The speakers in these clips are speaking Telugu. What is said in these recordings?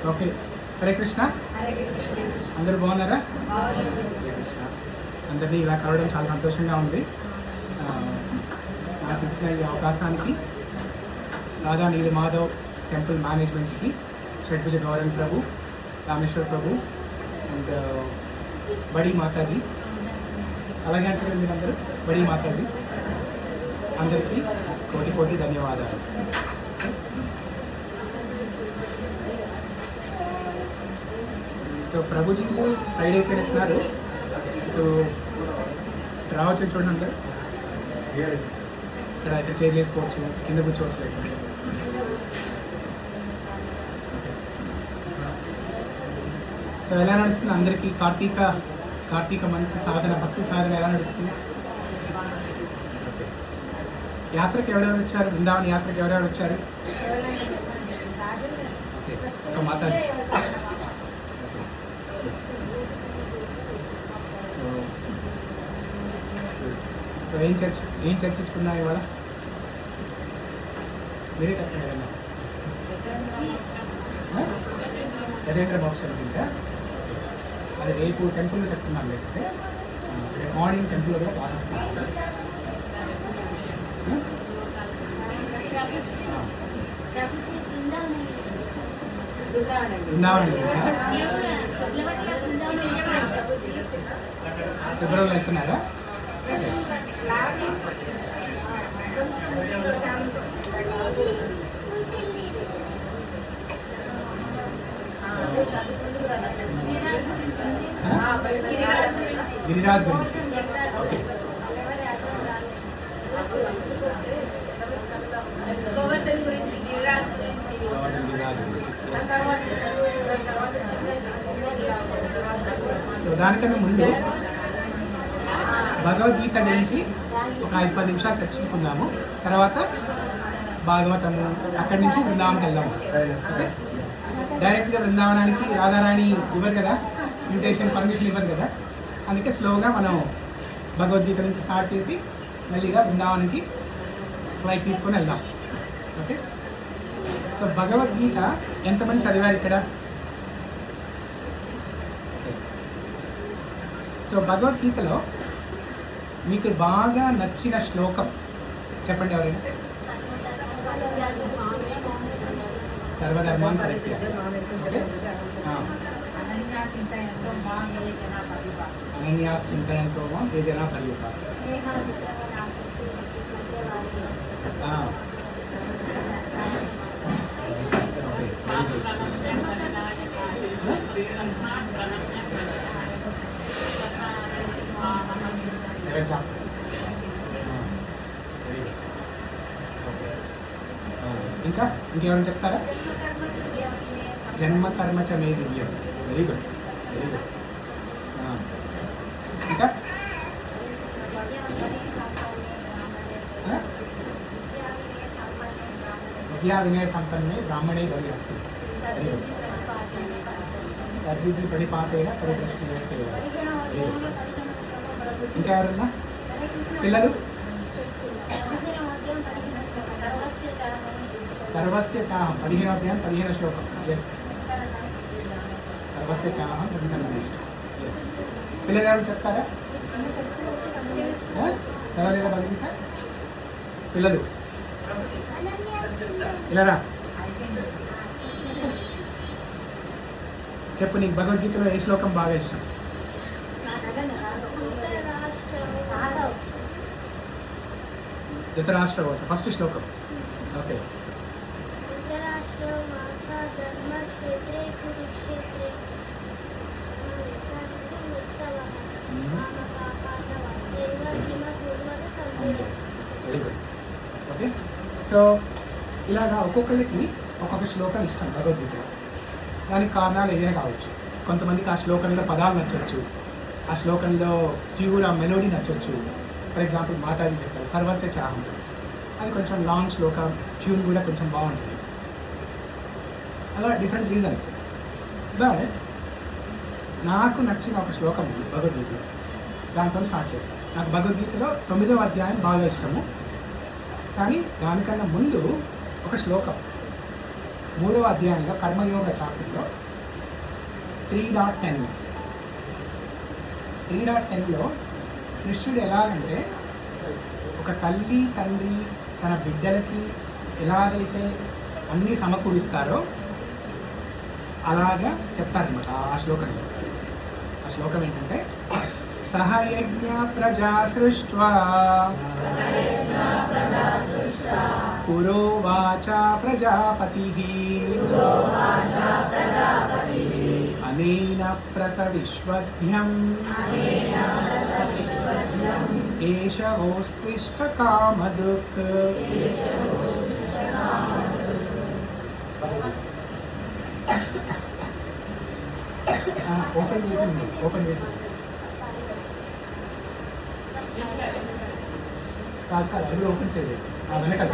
ఓకే, హరే కృష్ణ. అందరూ బాగున్నారా? హరే కృష్ణ. అందరినీ ఇలా కలవడం చాలా సంతోషంగా ఉంది. నాకు ఇచ్చిన ఈ అవకాశానికి రాధా నీలి మాధవ్ టెంపుల్ మేనేజ్మెంట్కి, షడ్భుజ గౌరన్ ప్రభు, రామేశ్వర్ ప్రభు అండ్ బడీ మాతాజీ, అలాగే అంటే మీరందరూ బడీ మాతాజీ అందరికీ కోటి కోటి ధన్యవాదాలు. సో ప్రభుజీ సైడ్ అయితే వెళ్తున్నారు, ఇటు రావచ్చు చూడండి. అందరూ ఇక్కడ చైర్లు వేసుకోవచ్చు, కింద కూర్చోవచ్చు. లేకపోతే సో ఎలా నడుస్తుంది అందరికీ కార్తీక మంత్ సాధన, భక్తి సాధన ఎలా నడుస్తుంది? యాత్రకి ఎవరెవరు వచ్చారు? బృందావన యాత్రకి ఎవరెవరు వచ్చారు? ఒక మాతాజీ. సో ఏం చర్చించుకున్నా ఇవాళ? మీరే చెప్పండి ఏదన్నా. గజేంద్ర మోక్షం గురించా? అది రేపు టెంపుల్లో చెప్తున్నాను, లేకపోతే మార్నింగ్ టెంపుల్లో కూడా క్లాసెస్ బృందావనం గురించా? ఫిబ్రవరిలో వెళ్తున్నారా? గిరిరాజ్ గురించి. ఓకే, సో దానికన్నా ముందు భగవద్గీత గురించి ఒక 5-10 నిమిషాలు చర్చించుకుందాము. తర్వాత భాగవతము, అక్కడి నుంచి బృందావనంకి వెళ్దాము. ఓకే, డైరెక్ట్గా బృందావనానికి రాధారాణి ఇవ్వరు కదా, ఇన్విటేషన్ పర్మిషన్ ఇవ్వరు కదా, అందుకే స్లోగా మనం భగవద్గీత నుంచి స్టార్ట్ చేసి మళ్ళీగా బృందావనానికి ఫ్లైట్ తీసుకొని వెళ్దాం. ఓకే, సో భగవద్గీత ఎంతమంది చదివారు ఇక్కడ? సో భగవద్గీతలో మీకు బాగా నచ్చిన శ్లోకం చెప్పండి ఎవరైనా. సర్వధర్మాన్ పరిత్యాగ. అనన్యాస్ చింతయంతో మాం ఏ జనా పర్యుపాసతే. ఇంకా ఇంకేమైనా చెప్తారా? జన్మ కర్మచ మే దివ్యం. Very good, very good. ఇంకా విద్యా వినయ సంపన్నే బ్రాహ్మణే గౌరీ అస్తి. Very good. తద్విధి పరిపాతేన పరిప్రశ్న సేవ. Very good. ఇంకా ఎవరన్నా పిల్లలు? సర్వస్య చాహం 15వ అధ్యాయం 15వ శ్లోకం. ఎస్, సర్వస్య చాహం ప్రతిసందేశం. ఎస్, పిల్లలు ఎవరు చెప్తారా? చదవలేదా భగవద్గీత? పిల్లలు పిల్లరా చెప్పు, నీకు భగవద్గీతలో ఏ శ్లోకం బాగా ఇష్టం? ధృతరాష్ట్ర వచ్చు ఫస్ట్ శ్లోకం. Okay, very good. Okay, so ఇలాగా ఒక్కొక్కరికి ఒక్కొక్క శ్లోకం ఇష్టం భగవద్గీతలో. దానికి కారణాలు ఏదైనా కావచ్చు. కొంతమందికి ఆ శ్లోకంలో పదాలు నచ్చవచ్చు, ఆ శ్లోకంలో ట్యూన్, ఆ మెలోడీ నచ్చవచ్చు. ఫర్ ఎగ్జాంపుల్ మాతాజీ చెప్పారు సర్వస్య చాహం, అది కొంచెం లాంగ్ శ్లోకం, ట్యూన్ కూడా కొంచెం బాగుంటుంది. అలా డిఫరెంట్ రీజన్స్. బట్ నాకు నచ్చిన ఒక శ్లోకం ఉంది భగవద్గీతలో, దాంతో స్టార్ట్ చేద్దాం. నాకు భగవద్గీతలో 9వ అధ్యాయం బాగా ఇష్టము, కానీ దానికన్నా ముందు ఒక శ్లోకం 3వ అధ్యాయంలో కర్మయోగ చాప్టర్లో 3.10 3.10లో కృష్ణుడు ఎలాగంటే ఒక తల్లి తండ్రి తన బిడ్డలకి ఎలాగైతే అన్నీ సమకూరుస్తారో అలాగా చెప్తారనమాట ఆ శ్లోకంలో. ఆ శ్లోకం ఏంటంటే సహయజ్ఞ ప్రజా సృష్ట్వా పురోవాచ ప్రజాపతిః అనేన ప్రసవిష్వధ్యం ఏష ఓస్త్విష్ట కామదుక్. ఓపెన్ చేసింది కాదు అది ఓపెన్ చేయలేదు వెనకాల.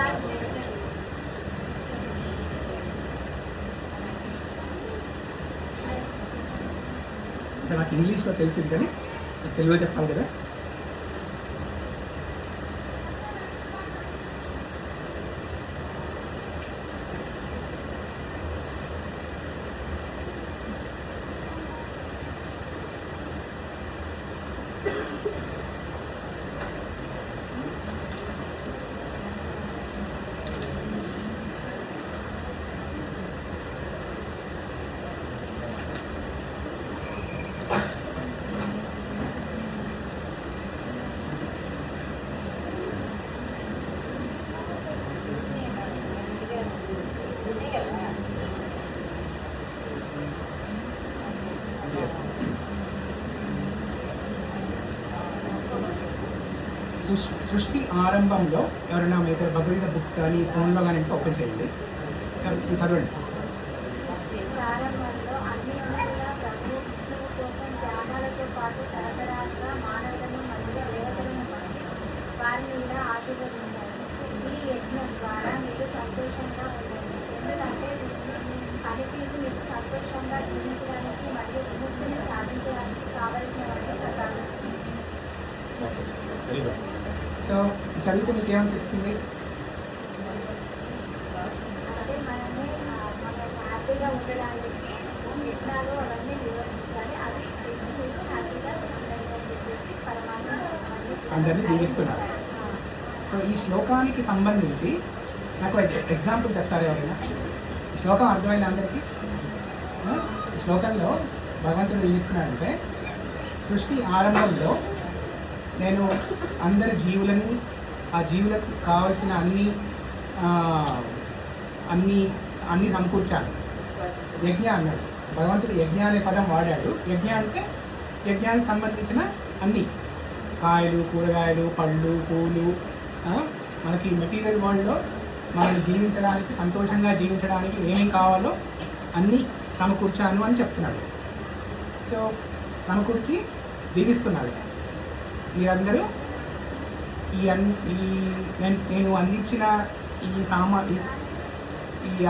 అంటే నాకు ఇంగ్లీష్లో తెలిసింది కానీ తెలుగులో చెప్పాలి కదా. సృష్టి ఆరంభంలో ఎవరైనా మీ దగ్గర భగవద్గీత బుక్ కానీ ఫోన్లో కానీ ఇంకా ఓపెన్ చేయండి, చదవండి. సృష్టి ప్రారంభంలో అన్ని జీవుల ప్రభు విష్ణువు కోసం త్యాగాలతో పాటు తరతరాలుగా మానవులను మరియు దేవతలను పంపి వారిని ఇలా ఆశీర్వదించారు. ఈ యజ్ఞం ద్వారా మీరు సంతోషంగా ఉండండి, ఎందుకంటే పనితీరు మీకు సంతోషంగా జీవించడానికి మరియు విముక్తిని సాధించడానికి కావలసినవన్నీ ప్రసాదిస్తుంది. Very good. సో చదివితే మీకు ఏమనిపిస్తుంది? అంటే మనము హ్యాపీగా ఉండడానికి యజ్ఞాలు అవన్నీ నిర్వహించాలి, అవి చేసి మీరు హ్యాపీగా ఉండండి అని చెప్పేసి పరమాత్మ అందరినీ దీవిస్తున్నారు. సో ఈ శ్లోకానికి సంబంధించి నాకు ఎగ్జాంపుల్ చెప్తారు ఎవరైనా? ఈ శ్లోకం అర్థమైంది అందరికీ? ఈ శ్లోకంలో భగవంతుడు ఏం చెప్తున్నాడంటే సృష్టి ఆరంభంలో నేను అందరి జీవులని ఆ జీవులకు కావలసిన అన్నీ సమకూర్చాను. యజ్ఞ అన్నాడు భగవంతుడు. యజ్ఞ అనే పదం వాడాడు. యజ్ఞ అంటే యజ్ఞానికి సంబంధించిన అన్నీ, కాయలు, కూరగాయలు, పళ్ళు, పూలు, మనకి మెటీరియల్ వరల్డ్లో మనం జీవించడానికి, సంతోషంగా జీవించడానికి ఏమేమి కావాలో అన్నీ సమకూర్చాను అని చెప్తున్నాడు. సో సమకూర్చి దీవిస్తున్నాడు. మీరందరూ నేను అందించిన ఈ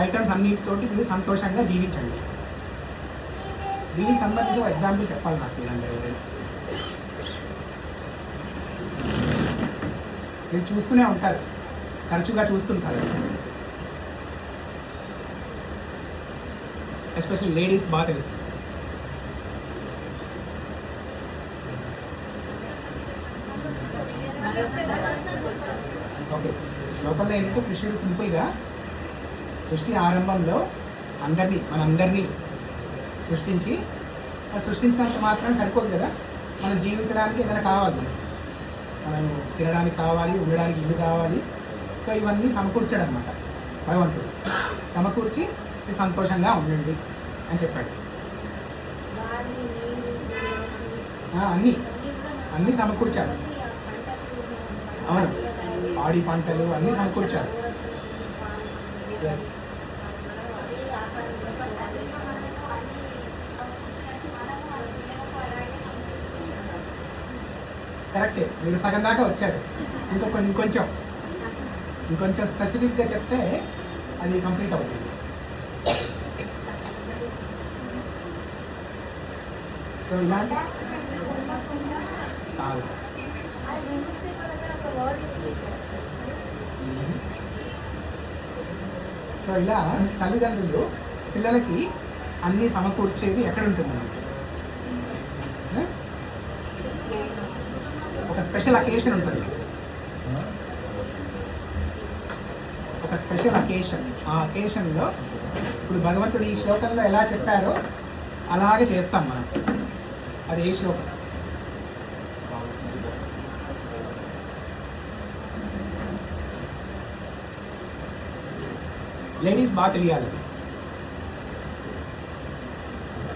ఐటమ్స్ అన్నిటితోటి మీరు సంతోషంగా జీవించండి. దీనికి సంబంధించి ఒక ఎగ్జాంపుల్ చెప్పాలి నాకు మీరందరూ. మీరు చూస్తూనే ఉంటారు, తరచుగా చూస్తుంటారు. ఎస్పెషల్లీ లేడీస్ బాగా తెలుస్తుంది. ఓకే, శ్లోకంలో ఏంటంటే కృష్ణుడు సింపుల్గా సృష్టి ఆరంభంలో మనందరినీ సృష్టించి, సృష్టించినంత మాత్రం సరిపోదు కదా, మనం జీవించడానికి ఏదైనా కావాలి, మనం తినడానికి కావాలి, ఉండడానికి ఇల్లు కావాలి. సో ఇవన్నీ సమకూర్చాడు అనమాట భగవంతుడు. సమకూర్చి సంతోషంగా ఉండండి అని చెప్పాడు. అన్నీ సమకూర్చాడు. అవును, పాడి పంటలు అన్నీ సమకూర్చారు. ఎస్, కరెక్టే. మీరు సగం దాకా వచ్చారు. ఇంకొంచెం స్పెసిఫిక్గా చెప్తే అది కంప్లీట్ అవుతుంది. సో ఇలాంటి చాలు. సో ఇలా తల్లిదండ్రులు పిల్లలకి అన్నీ సమకూర్చేది ఎక్కడ ఉంటుంది మనకి? ఒక స్పెషల్ అకేషన్ ఉంటుంది, ఒక స్పెషల్ అకేషన్. ఆ అకేషన్లో ఇప్పుడు భగవంతుడు ఈ శ్లోకంలో ఎలా చెప్పారో అలాగే చేస్తాం మనం. అది ఏ శ్లోకం? లేడీస్ బాగా తెలియాలి.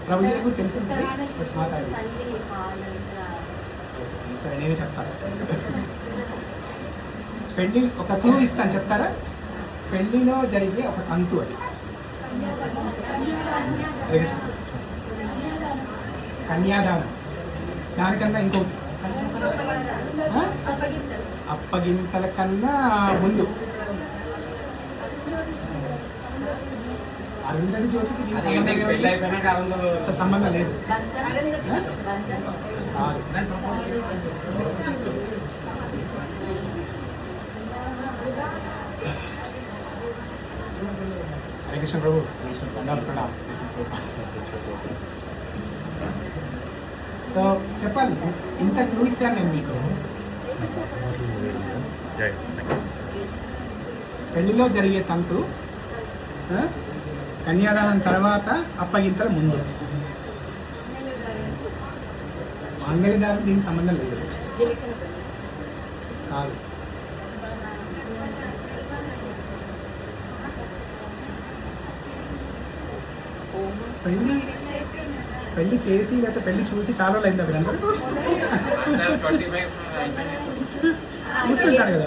ప్రభుజీ కూడా తెలిసింది. సరే నేనే చెప్తాను. పెళ్ళి ఒక క్లూ ఇస్తాను, చెప్తారా? పెళ్ళిలో జరిగే ఒక తంతు అది. కన్యాదానం. దానికన్నా ఇంకోటి అప్పగింతల కన్నా ముందు అరుంధతి జ్యోతికి అసలు సంబంధం లేదు. హరే కృష్ణ ప్రభు. సో చెప్పాలి, ఇంత క్లూ ఇచ్చాను నేను మీకు. పెళ్లిలో జరిగే తంతు, కన్యాదానం తర్వాత, అప్పగింతల ముందు. మంగళదానం దీనికి సంబంధం లేదు. కాదు. పెళ్లి చేసి లేకపోతే పెళ్లి చూసి చాలా రోజులు అయిందా మీరందరూ? చూస్తుంటారు కదా,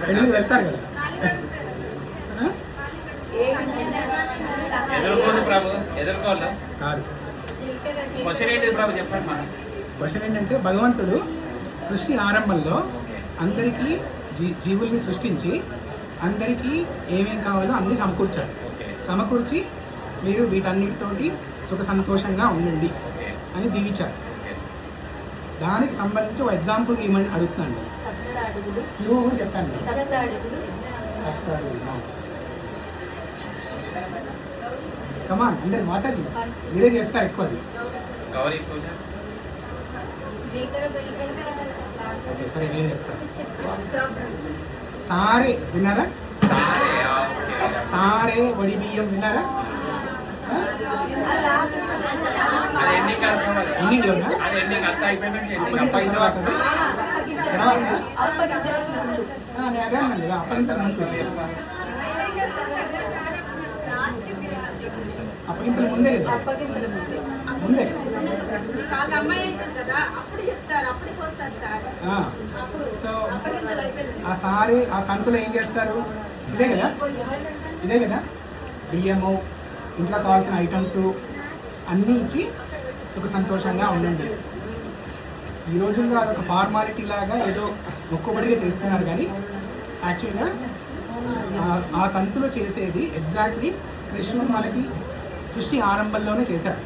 పెళ్లికి వెళ్తారు కదా. కాదు. క్వశ్చన్ ఏంటంటే, భగవంతుడు సృష్టి ఆరంభంలో అందరికీ జీవుల్ని సృష్టించి అందరికీ ఏమేం కావాలో అన్నీ సమకూర్చాడు. సమకూర్చి మీరు వీటన్నిటితోటి సుఖ సంతోషంగా ఉండండి అని దీవించారు. దానికి సంబంధించి ఒక ఎగ్జాంపుల్ ఏమని అడుగుతున్నాను. నువ్వు కూడా చెప్పాను. కమాన్ అందరు మాట్లాడి మీరే చేస్తారు ఎక్కువ. అది ఓకే సరే నేను చెప్తాను. సారే విన్నారా? సారే వడి బియ్యం విన్నారా? అప్పగింతలు ముందే ముందే సో ఆ సారీ ఆ కంతులు ఏం చేస్తారు? ఇదే కదా, ఇదే కదా. బియ్యము, ఇంట్లో కావాల్సిన ఐటమ్స్ అన్నీ ఇచ్చి సుఖ సంతోషంగా ఉండండి. ఈ రోజుల్లో అదొక ఫార్మాలిటీ లాగా ఏదో మొక్కుబడిగా చేస్తున్నారు, కానీ యాక్చువల్గా ఆ తంతులో చేసేది ఎగ్జాక్ట్లీ కృష్ణుడు మనకి సృష్టి ఆరంభంలోనే చేశాడు.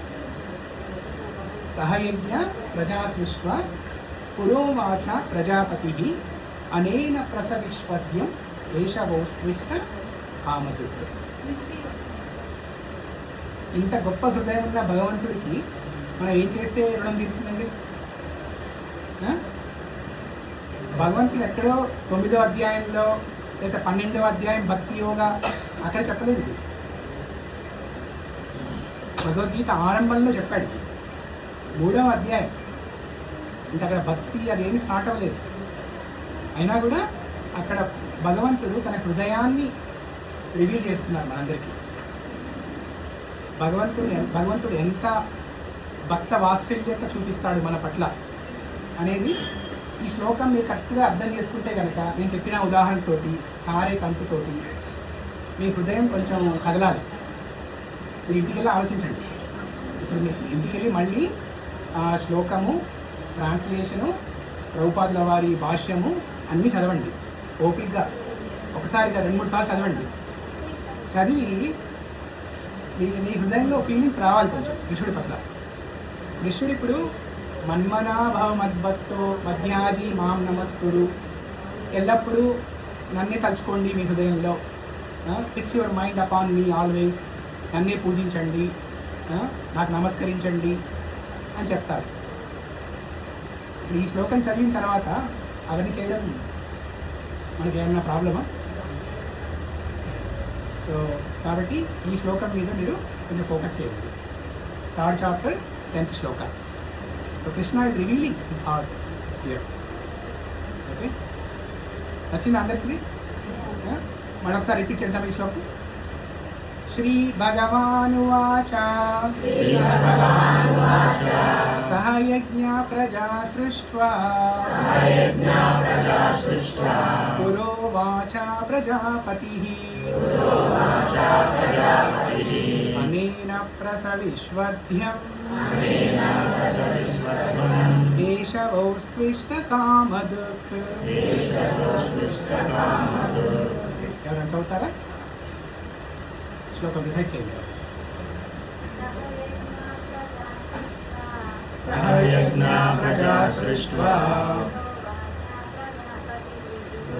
సహయజ్ఞ ప్రజా సృష్వ పురోవాచ ప్రజాపతి అనేన ప్రసవిష్పద్యం ఏషవోస్కృష్ట కామదు. ఇంత గొప్ప హృదయం ఉన్న భగవంతుడికి మనం ఏం చేస్తే రుణం తీరుతుందండి? భగవంతుడు ఎక్కడో 9వ అధ్యాయంలో లేదా 12వ అధ్యాయం భక్తి యోగా అక్కడ చెప్పలేదు. ఇది భగవద్గీత ఆరంభంలో చెప్పాడు. 3వ అధ్యాయం ఇంకా అక్కడ భక్తి అదేమి స్టార్ట్ అవ్వలేదు. అయినా కూడా అక్కడ భగవంతుడు తన హృదయాన్ని రివీల్ చేస్తున్నారు మనందరికీ. భగవంతుడు ఎంత భక్త వాత్సల్యత చూపిస్తాడు మన పట్ల అనేది ఈ శ్లోకం మీరు కరెక్ట్గా అర్థం చేసుకుంటే కనుక, నేను చెప్పిన ఉదాహరణతోటి సారే కంతుతోటి మీ హృదయం కొంచెం కదలాలి. మీరు ఇంటికి వెళ్ళి ఆలోచించండి. ఇప్పుడు మీరు ఇంటికి వెళ్ళి మళ్ళీ ఆ శ్లోకము, ట్రాన్స్లేషను, ప్రభుపాదుల వారి భాష్యము అన్నీ చదవండి ఓపికగా. ఒకసారిగా 2-3 సార్లు చదవండి. చదివి మీ హృదయంలో ఫీలింగ్స్ రావాలి కొంచెం కృష్ణుడి పట్ల. కృష్ణుడు ఇప్పుడు మన్మనాభవ మద్భక్తో మధ్యాజీ మాం నమస్కురు, ఎల్లప్పుడూ నన్నే తలుచుకోండి మీ హృదయంలో fix your mind upon me always, నన్నే పూజించండి, నాకు నమస్కరించండి అని చెప్తారు. ఇప్పుడు ఈ శ్లోకం చదివిన తర్వాత అవన్నీ చేయడం మనకి ఏమన్నా ప్రాబ్లమా? సో కాబట్టి ఈ శ్లోకం మీద మీరు కొంచెం ఫోకస్ చేయండి. 3rd chapter 10th Shloka. So Krishna is revealing his heart here. Okay, నచ్చింది అందరికీ? మరొకసారి రిపీట్ చేద్దాం ఈ శ్లోకం. శ్రీ భగవానువాచ సహ యజ్ఞ ప్రజా సృష్ట్వా పురోవాచ ప్రజాపతిః అనేన ప్రసవిష్వధ్యం ఏషవోస్త్విష్టకామధుక్. ఎవరైనా చదువుతారా? శ్లోకం డిసైడ్ చేయండి. సహ యజ్ఞ ప్రజా సృష్ట్వా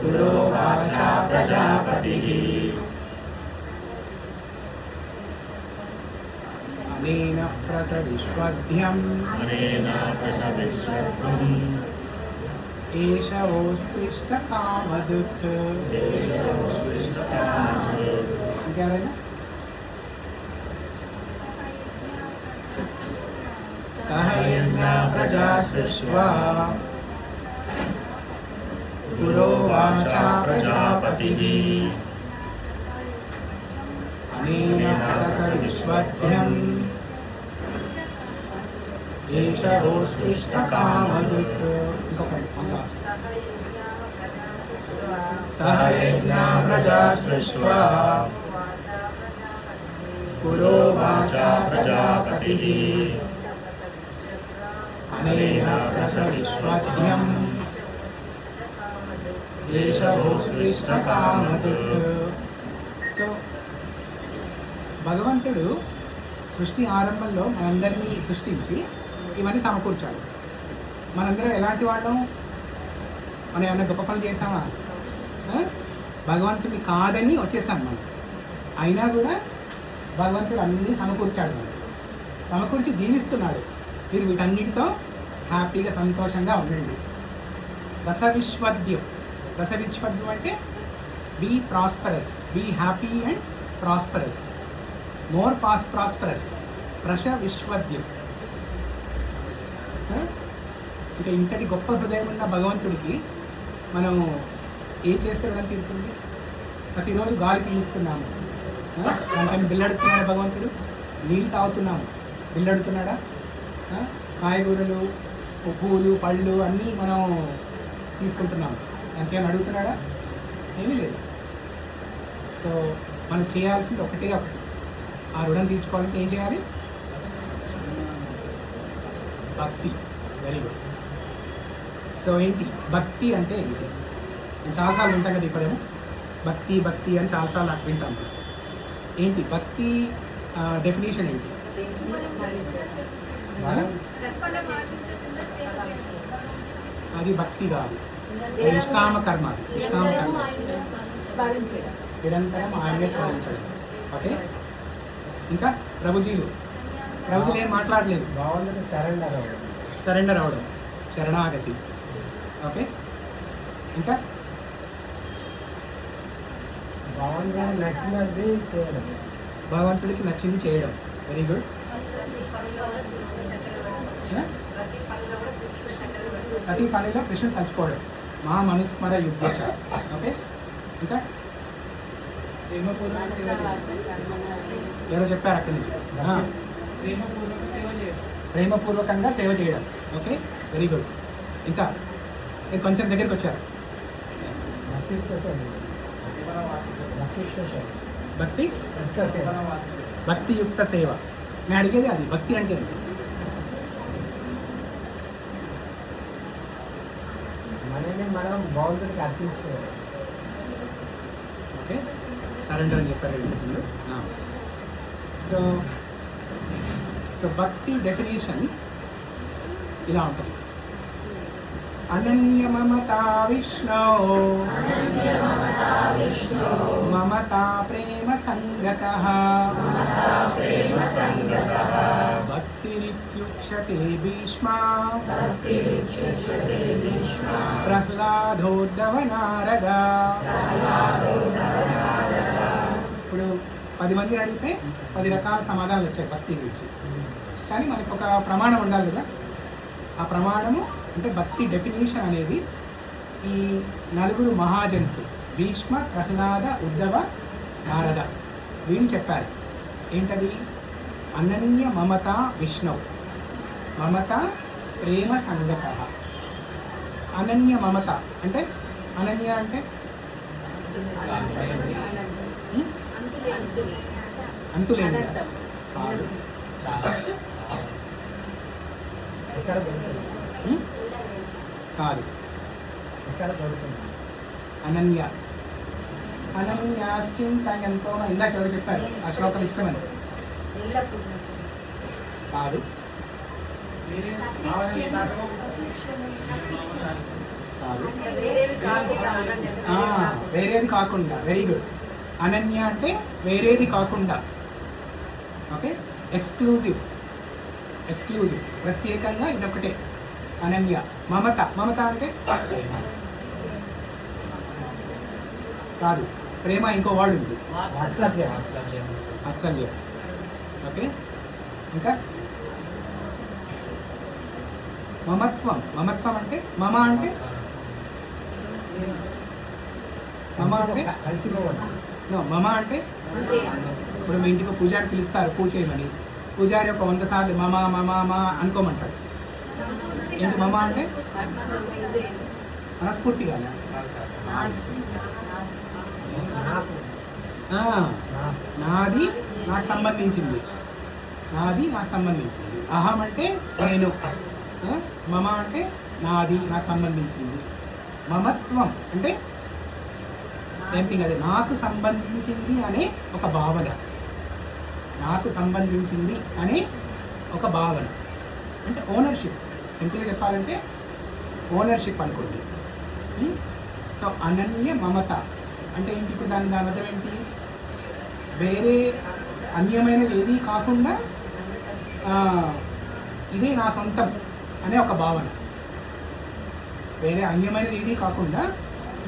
పురోవాచ ప్రజాపతిః అనేన ప్రసవిష్వధ్యం ఏషవోస్త్విష్టకామధుక్. ఇంకెవరైనా? సహ యజ్ఞ ప్రజా సృష్ట్వా పురోవాచ ప్రజాపతిః అనేన ప్రసవిష్వధ్యం ఏషవోస్త్విష్టకామధుక్. ఇంకొకటి సహ యజ్ఞ ప్రజా సృష్ట్వా పురోవాచ ప్రజాపతిః అనేన ప్రసవిష్వధ్యం ఏషవోస్త్విష్టకామధుక్. సో భగవంతుడు సృష్టి ఆరంభంలో మనందరినీ సృష్టించి ఇవన్నీ సమకూర్చాడు. మనందరం ఎలాంటి వాళ్ళం? మనం ఏమైనా గొప్ప పనులు చేసామా? భగవంతుడిని కాదని వచ్చేసాం మనం. అయినా కూడా భగవంతుడు అన్నీ సమకూర్చాడు, మనం సమకూర్చి దీవిస్తున్నాడు. మీరు వీటన్నిటితో హ్యాపీగా సంతోషంగా ఉండండి. రసవిశ్వద్యం. రసవిశ్వద్యం అంటే be prosperous, be happy and prosperous, more prosperous. విశ్వద్యం. ఇంకా ఇంతటి గొప్ప హృదయం ఉన్న భగవంతుడికి మనం ఏం చేస్తే రుణం తీరుతుంది? ప్రతిరోజు గాలి పీలుస్తున్నాము, దానికని బిల్లడుతున్నాడు భగవంతుడు. నీళ్ళు తాగుతున్నాము, బిల్లడుతున్నాడా? కాయగూరలు, పువ్వులు, పళ్ళు అన్నీ మనం తీసుకుంటున్నాము, దానికేమైనా అడుగుతున్నాడా? ఏమీ లేదు. సో మనం చేయాల్సింది ఒకటి. ఆ రుణం తీర్చుకోవాలంటే ఏం చేయాలి? భక్తి. Very good. సో ఏంటి భక్తి అంటే? ఏంటి? నేను చాలాసార్లు వింటాం కదా ఇప్పుడేమో భక్తి భక్తి అని చాలాసార్లు నాకు వింటాం. ఏంటి భక్తి డెఫినేషన్ ఏంటి? అది భక్తి కాదు, నిష్కామ కర్మ. అది నిష్కామ కర్మ, నిరంతరం ఆయనే స్మరించడం. ఓకే, ఇంకా ప్రభుజీలు ఏం మాట్లాడలేదు. సరెండర్ అవడం, శరణాగతి. ఓకే, ఇంకా నచ్చినది చేయడం, భగవంతుడికి నచ్చింది చేయడం. Very good. ప్రతి పనిలో కృష్ణ తలుచుకోవడం. మా మనుస్మర యుద్ధ. ఓకే, ఇంకా ఎవరో చెప్పారు అక్కడి నుంచి. ప్రేమపూర్వకంగా సేవ చేయడం. Okay, very good. ఇంకా మీరు కొంచెం దగ్గరికి వచ్చారు. భక్తియుక్త సేవ. నేను అడిగేది అది. భక్తి అంటే ఏంటి? మనని మనం భగవంతుడికి అర్పించుకోవాలి. ఓకే, సరెండర్ అని చెప్పారు ఇంతకుముందు. సో భక్తి డెఫినేషన్ ఇలా ఉంటుంది. అనన్య మమతా విష్ణో మమతా ప్రేమ సంగతః భక్తిరిత్యుచ్యతే భీష్మా ప్రహ్లాదోద్ధవ నారద. ఇప్పుడు 10 మంది అడిగితే 10 రకాల సమాధానాలు వచ్చాయి భక్తి గురించి. కానీ మనకు ఒక ప్రమాణం ఉండాలి కదా. ఆ ప్రమాణము అంటే భక్తి డెఫినేషన్ అనేది ఈ 4 మహాజన్స్ భీష్మ, ప్రహ్లాద, ఉద్ధవ, నారద వీళ్ళు చెప్పారు. ఏంటది? అనన్య మమత విష్ణు, మమత ప్రేమ సంగత. అనన్య మమత అంటే, అనన్య అంటే అంతులేని కాదు. ఎక్కడ దొరుకుతుంది? కాదు, ఎక్కడ దొరుకుతుంది? అనన్య. అనన్యాశ్చింతయంతో ఇందాక ఎవరు చెప్పారు ఆ శ్లోకం ఇష్టమని. కాదు, కాదు. వేరేది కాకుండా. Very good. అనన్య అంటే వేరేది కాకుండా. Okay, exclusive. ఎక్స్క్లూజివ్, ప్రత్యేకంగా ఇదొకటే అనన్య. మమత, మమత అంటే కాదు, ప్రేమ ఇంకో వాడు ఉంది, వాత్సల్యం. వాత్సల్యం. ఓకే, ఇంకా మమత్వం. మమత్వం అంటే మమ అంటే మమ అంటే కలిసిపోవడం. no, మమ అంటే ఇప్పుడు మీ ఇంటికి పూజారి పిలుస్తారు పూజ చేయమని. పూజారి ఒక 100 సార్లు మమ మమ మా అనుకోమంటాడు. ఏంటి మమ అంటే? మనస్ఫూర్తిగా నాది, నాకు సంబంధించింది. నాది, నాకు సంబంధించింది. అహం అంటే నేను. మమ అంటే నాది, నాకు సంబంధించింది. మమత్వం అంటే సేమ్ థింగ్, అదే నాకు సంబంధించింది అనే ఒక భావన. నాకు సంబంధించింది అనే ఒక భావన అంటే ఓనర్షిప్. సింపుల్గా చెప్పాలంటే ఓనర్షిప్ అనుకోండి. సో అనన్య మమత అంటే ఏంటి? ఇప్పుడు దాని అర్థం ఏంటి? వేరే అన్యమైనది ఏది కాకుండా ఇదే నా సొంతం అనే ఒక భావన. వేరే అన్యమైనది ఏది కాకుండా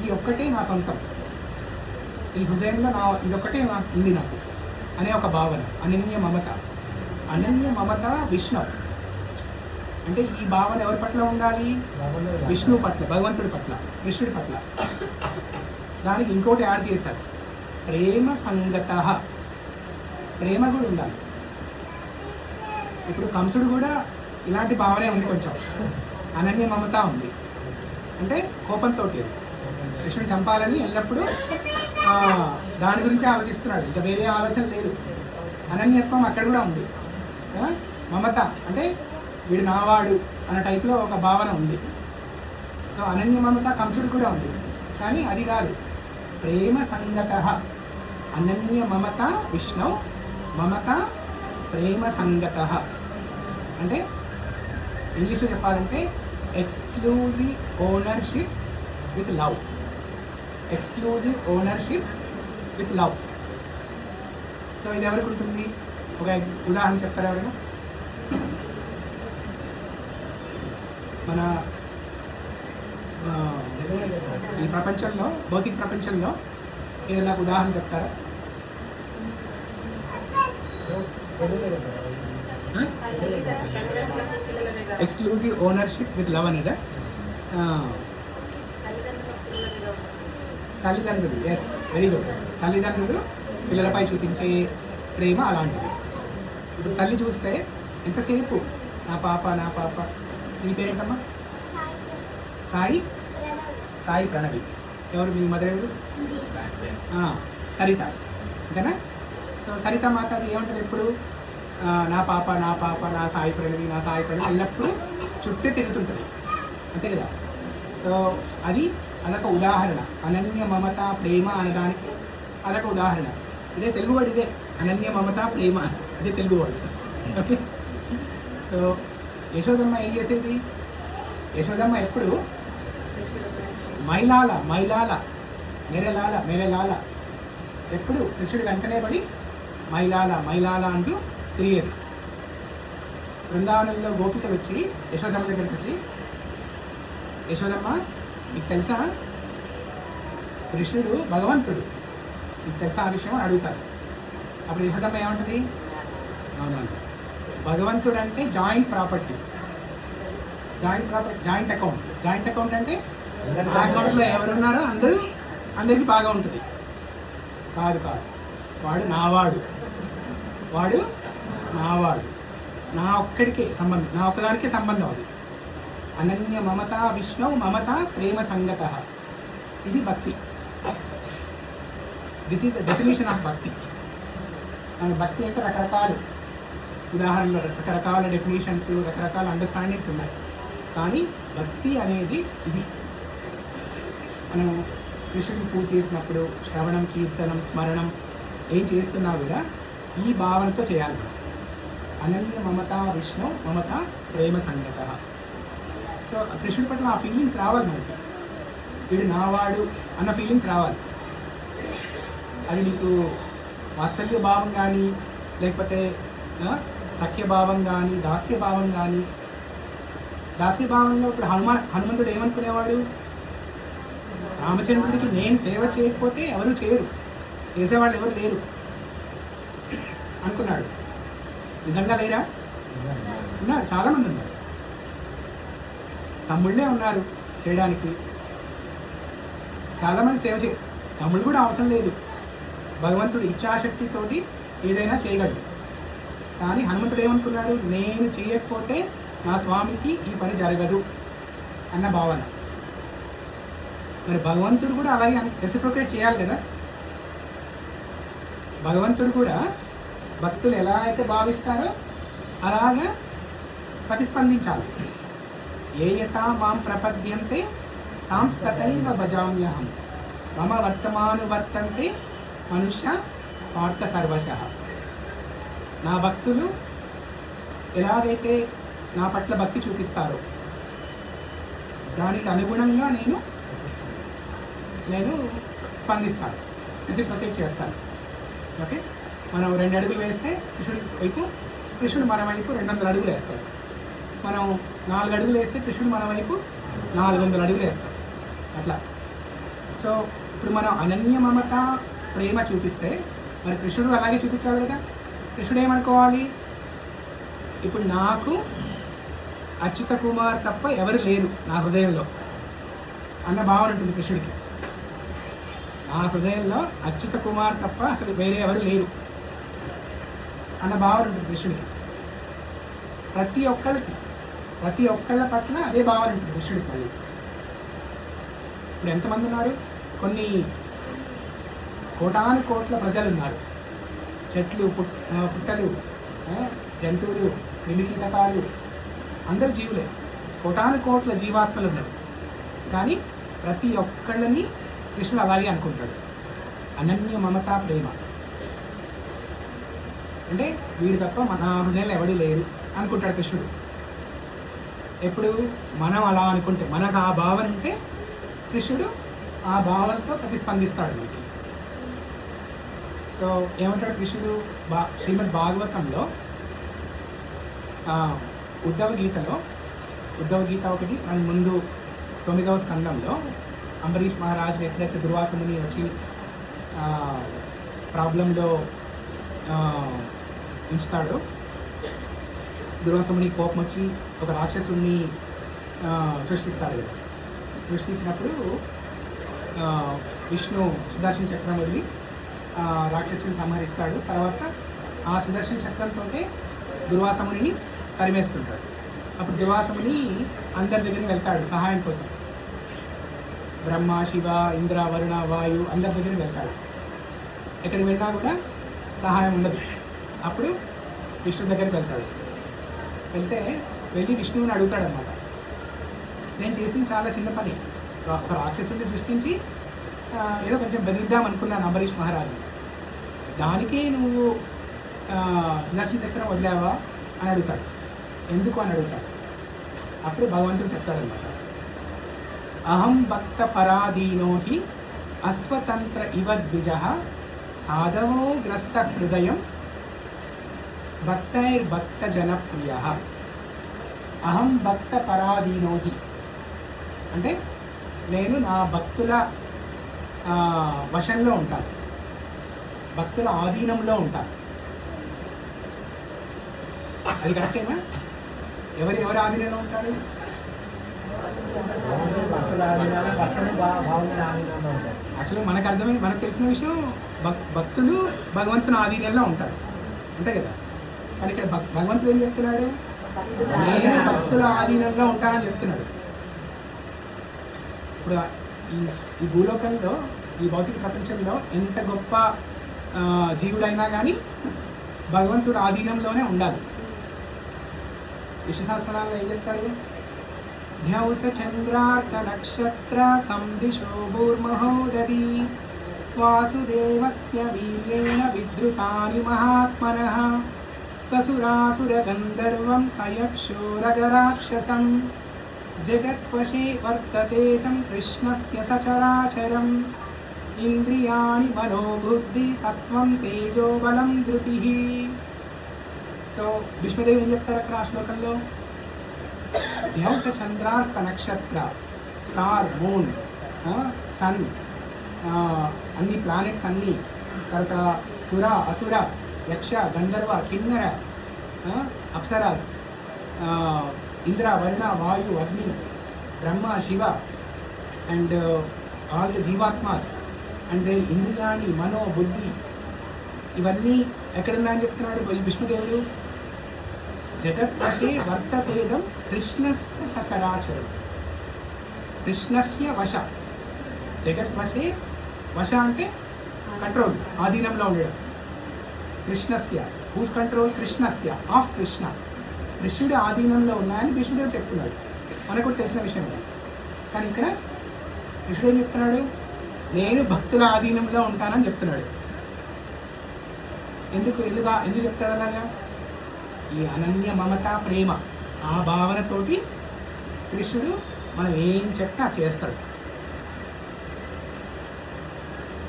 ఈ ఒక్కటే నా సొంతం, ఈ హృదయంలో ఇదొక్కటే ఉంది నాకు అనే ఒక భావన. అనన్య మమత. అనన్య మమత విష్ణు అంటే ఈ భావన ఎవరి పట్ల ఉండాలి? విష్ణువు పట్ల, భగవంతుడి పట్ల, కృష్ణుడి పట్ల. దానికి ఇంకోటి యాడ్ చేశారు, ప్రేమ సంగత. ప్రేమ కూడా ఉండాలి. ఇప్పుడు కంసుడు కూడా ఇలాంటి భావనే ఉంది, కొంచెం అనన్య మమత ఉంది. అంటే కోపంతో కృష్ణుని చంపాలని ఎల్లప్పుడూ దాని గురించి ఆలోచిస్తున్నాడు, ఇంకా వేరే ఆలోచన లేదు. అనన్యత్వం అక్కడ కూడా ఉంది. మమత అంటే వీడు నావాడు అన్న టైప్లో ఒక భావన ఉంది. సో అనన్య మమత కంసుడు కూడా ఉంది, కానీ అది కాదు. ప్రేమ సంగత. అనన్య మమత విష్ణు, మమత ప్రేమ సంగత. అంటే ఇంగ్లీష్లో చెప్పాలంటే exclusive ownership with love. Exclusive ownership with love. So ఇది ఎవరికి ఉంటుంది? ఒక ఉదాహరణ చెప్తారా ఎవరైనా? మన ఈ ప్రపంచంలో, భౌతిక ప్రపంచంలో ఏదైనా ఉదాహరణ చెప్తారా? ఎక్స్క్లూజివ్ ఓనర్షిప్ విత్ లవ్ అనేదా? తల్లిదండ్రులు. Yes, very good. తల్లిదండ్రులు పిల్లలపై చూపించే ప్రేమ అలాంటిది. ఇప్పుడు తల్లి చూస్తే ఎంతసేపు నా పాప నా పాప. నీ పేరేంటమ్మా? సాయి. సాయి ప్రణవి. ఎవరు మీ మదర్? ఎవరు? సరిత. అంతేనా? సో సరిత మాతాజీ ఏమంటారు ఎప్పుడు? నా పాప నా పాప, నా సాయి ప్రణవి, నా సాయి ప్రణవి ఎల్లప్పుడూ చుట్టే తిరుగుతుంటుంది, అంతే కదా? సో అదొక ఉదాహరణ. అనన్య మమత ప్రేమ అనడానికి అదొక ఉదాహరణ. ఇదే తెలుగు వర్డ్, ఇదే అనన్య మమత ప్రేమ, ఇదే Telugu word. Okay. So Yashodamma ఏం చేసేది? యశోదమ్మ ఎప్పుడు కృష్ణుడు గురించి? మైలాల మైలాల మేరే లాల ఎప్పుడు కృష్ణుడు వెంటనే పడి మైలాల మైలాల అంటూ తిరిగేది. బృందావనంలో గోపికలు వచ్చి యశోదమ్మ దగ్గరికి వచ్చి, యశోదమ్మ నీకు తెలుసా కృష్ణుడు భగవంతుడు, నీకు తెలుసా ఆ విషయం అడుగుతారు. అప్పుడు యశోదమ్మ ఏమంటుంది? అవునవును, భగవంతుడు అంటే జాయింట్ ప్రాపర్టీ, జాయింట్ అకౌంట్ అంటే ఆ అకౌంట్లో ఎవరున్నారో అందరికీ బాగా ఉంటుంది. కాదు వాడు నావాడు, నా ఒక్కడికే సంబంధం, నా ఒక్కదానికే సంబంధం. అది అనన్య మమత విష్ణు మమత ప్రేమ సంగత. ఇది భక్తి. This is the definition of భక్తి. భక్తి అంటే రకరకాలు ఉదాహరణలు, రకరకాల డెఫినేషన్స్, రకరకాల అండర్స్టాండింగ్స్ ఉన్నాయి. కానీ భక్తి అనేది ఇది. మనం కృష్ణుడికి పూజ చేసినప్పుడు శ్రవణం, కీర్తనం, స్మరణం ఏం చేస్తున్నా కూడా ఈ భావనతో చేయాలి. అనన్య మమత విష్ణు మమత ప్రేమ సంగత. సో కృష్ణుడి పట్ల ఆ ఫీలింగ్స్ రావాలి మనకి. వీడు నావాడు అన్న ఫీలింగ్స్ రావాలి. అది మీకు వాత్సల్య భావం కానీ, లేకపోతే సఖ్యభావం కానీ, దాస్యభావం కానీ. దాస్యభావంలో ఇప్పుడు హనుమంతుడు ఏమనుకునేవాడు? రామచంద్రుడికి నేను సేవ చేయకపోతే ఎవరు చేయరు, చేసేవాళ్ళు ఎవరు లేరు అనుకున్నాడు. నిజంగా లేరా? ఉన్నారు, చాలామంది ఉన్నారు. తమ్ముళ్ళే ఉన్నారు చేయడానికి. చాలామంది సేవ తమ్ముళ్ళు కూడా అవసరం లేదు. భగవంతుడు ఇచ్ఛాశక్తితోటి ఏదైనా చేయగలడు. కానీ హనుమంతుడు ఏమనుకున్నాడు? నేను చేయకపోతే నా స్వామికి ఈ పని జరగదు అన్న భావన. మరి భగవంతుడు కూడా అలాగే రెసిప్రొకేట్ చేయాలి కదా. భగవంతుడు కూడా భక్తులు ఎలా అయితే భావిస్తారో అలాగా ప్రతిస్పందించాలి. ఏ యథా మాం ప్రపద్యంతే తాంస్తతైవ భజామ్యహం మమ వర్తమానువర్తంతే మనుష్య పార్థ సర్వశః. నా భక్తులు ఎలాగైతే నా పట్ల భక్తి చూపిస్తారో దానికి అనుగుణంగా నేను స్పందిస్తాను, రెసిప్రొకేట్ చేస్తాను. ఓకే, మనం 2 అడుగులు వేస్తే కృష్ణుడి వైపు, కృష్ణుడు మన వైపు 200 అడుగులు వేస్తాడు. మనం 4 అడుగులు వేస్తే కృష్ణుడు మన వైపు 400 అడుగులు వేస్తాడు. అట్లా. సో ఇప్పుడు మనం అనన్య మమత ప్రేమ చూపిస్తే మరి కృష్ణుడు అలాగే చూపించాలి కదా. కృష్ణుడు ఏమనుకోవాలి? ఇప్పుడు నాకు అచ్యుత కుమార్ తప్ప ఎవరు లేరు నా హృదయంలో అన్న భావన ఉంటుంది కృష్ణుడికి. నా హృదయంలో అచ్యుత కుమార్ తప్ప అసలు వేరే ఎవరు లేరు అన్న భావన ఉంటుంది కృష్ణుడికి. ప్రతి ఒక్కళ్ళ పట్ల అదే భావన ఉంటుంది కృష్ణుడికి. మళ్ళీ ఇప్పుడు ఎంతమంది ఉన్నారు? కొన్ని కోటాను కోట్ల ప్రజలు ఉన్నారు. చెట్లు, పుట్టలు, జంతువులు, క్రిమికీటకాలు, అందరు జీవులే. కోటాను కోట్ల జీవాత్మలు ఉన్నారు. కానీ ప్రతి ఒక్కళ్ళని కృష్ణుడు అలాగే అనుకుంటాడు. అనన్య మమతా ప్రేమ అంటే వీడు తప్ప మన హృదయంలో ఎవడు లేరు అనుకుంటాడు కృష్ణుడు. ఎప్పుడు మనం అలా అనుకుంటే, మనకు ఆ భావన ఉంటే కృష్ణుడు ఆ భావనతో ప్రతిస్పందిస్తాడు మనకి. సో ఏమంటాడు కృష్ణుడు? శ్రీమద్ భాగవతంలో ఉద్ధవ గీత ఒకటి, దాని ముందు 9వ స్కందంలో అంబరీష్ మహారాజు ఎప్పుడైతే దుర్వాసముని వచ్చి ప్రాబ్లంలో ఉంచుతాడో, దుర్వాసముని కోపం వచ్చి ఒక రాక్షసుని సృష్టిస్తాడు కదా. సృష్టించినప్పుడు విష్ణు సుదర్శన చక్రం వదిలి రాక్షసుని సంహరిస్తాడు. తర్వాత ఆ సుదర్శన చక్రంతో దుర్వాసముని తరిమేస్తుంటాడు. అప్పుడు దుర్వాసముని అందరి దగ్గరికి వెళ్తాడు సహాయం కోసం. బ్రహ్మ, శివ, ఇంద్ర, వరుణ, వాయు అందరి దగ్గరికి వెళ్తాడు. ఎక్కడికి వెళ్ళినా కూడా సహాయం ఉండదు. అప్పుడు విష్ణు దగ్గరికి వెళ్తాడు. వెళ్ళి విష్ణువుని అడుగుతాడనమాట. నేను చేసింది చాలా చిన్న పని, ఒక రాక్షసుని సృష్టించి ఏదో కొంచెం బెదిరిద్దాం అనుకున్నాను అంబరీష్ మహారాజు, దానికే నువ్వు సుదర్శన చక్రం వదిలేవా అని అడుగుతాడు. ఎందుకు అని అడుగుతాడు. అప్పుడు భగవంతుడు చెప్తాడనమాట, అహం భక్త పరాధీనో హి అస్వతంత్ర ఇవ ద్విజః సాధవో గ్రస్త హృదయం భక్తైర్భక్త జనప్రియ. అహం భక్త పరాధీనో హి అంటే నేను నా భక్తుల వశంలో ఉంటాను, భక్తుల ఆధీనంలో ఉంటాను. అది కరెక్టేనా? ఎవరి ఆధీనంలో ఉంటారు? భక్తుల ఆధీనంలో, భక్తులు భావన ఆధీనంలో ఉంటారు. యాక్చువల్గా మనకు తెలిసిన విషయం భక్తులు భగవంతుని ఆధీనంలో ఉంటారు, అంతే కదా. కానీ ఇక్కడ భగవంతుడు ఏం చెప్తున్నాడు? నేను భక్తుల ఆధీనంలో ఉంటానని చెప్తున్నాడు. ఇప్పుడు ఈ భూలోకంలో, ఈ భౌతిక ప్రపంచంలో ఎంత గొప్ప జీవుడైనా కానీ భగవంతుడు ఆధీనంలోనే ఉండాలి. విశ్వశాస్త్రాల్లో ఏం చెప్తారు? ధ్యౌస చంద్రార్క నక్షత్ర కం దిశో భూర్మహోదరీ వాసుదేవస్య వీర్యేణ విద్రుతాని మహాత్మనః ససురాసుర గంధర్వం సయక్షోరగరాక్షసం జగత్వశే వర్తతే తం కృష్ణస్య సచరాచరం ఇంద్రియాణి మనోబుద్ధి సత్వం తేజో బలం ధృతి. సో విష్ణుదేవి ఏం చెప్తారు అక్కడ ఆ శ్లోకంలో? ధ్యౌస చంద్రార్క నక్షత్ర, స్టార్, మూన్, సన్, అన్ని ప్లానెట్స్ అన్నీ, తర్వాత సుర, అసుర, యక్ష, గంధర్వ, కిన్నర, అప్సరాస్, Indra, Varuna, Vayu, Agni, Brahma, Shiva, and all the జీవాత్మాస్ అండ్ ఇంద్రియాణి, మనో, బుద్ధి, ఇవన్నీ ఎక్కడున్నాయని చెప్తున్నాడు విష్ణుదేవుడు? జగత్వశే వర్తతేదం కృష్ణస్య సచరాచరం. కృష్ణస్య వశ, జగత్వశే, వశ అంటే కంట్రోల్, ఆధీనంలో ఉండడం. కృష్ణస్య, హూస్ కంట్రోల్? కృష్ణస్య, ఆఫ్ కృష్ణ. కృష్ణుడి ఆధీనంలో ఉన్నాయని విష్ణుదేవుడు చెప్తున్నాడు. మనకు కూడా తెలిసిన విషయం. కానీ ఇక్కడ కృష్ణుడు ఏం చెప్తున్నాడు? నేను భక్తుల ఆధీనంలో ఉంటానని చెప్తున్నాడు. ఎందుకు చెప్తాడు అలాగా? ఈ అనన్య మమత ప్రేమ, ఆ భావనతోటి కృష్ణుడు మనం ఏం చెప్తా చేస్తాడు.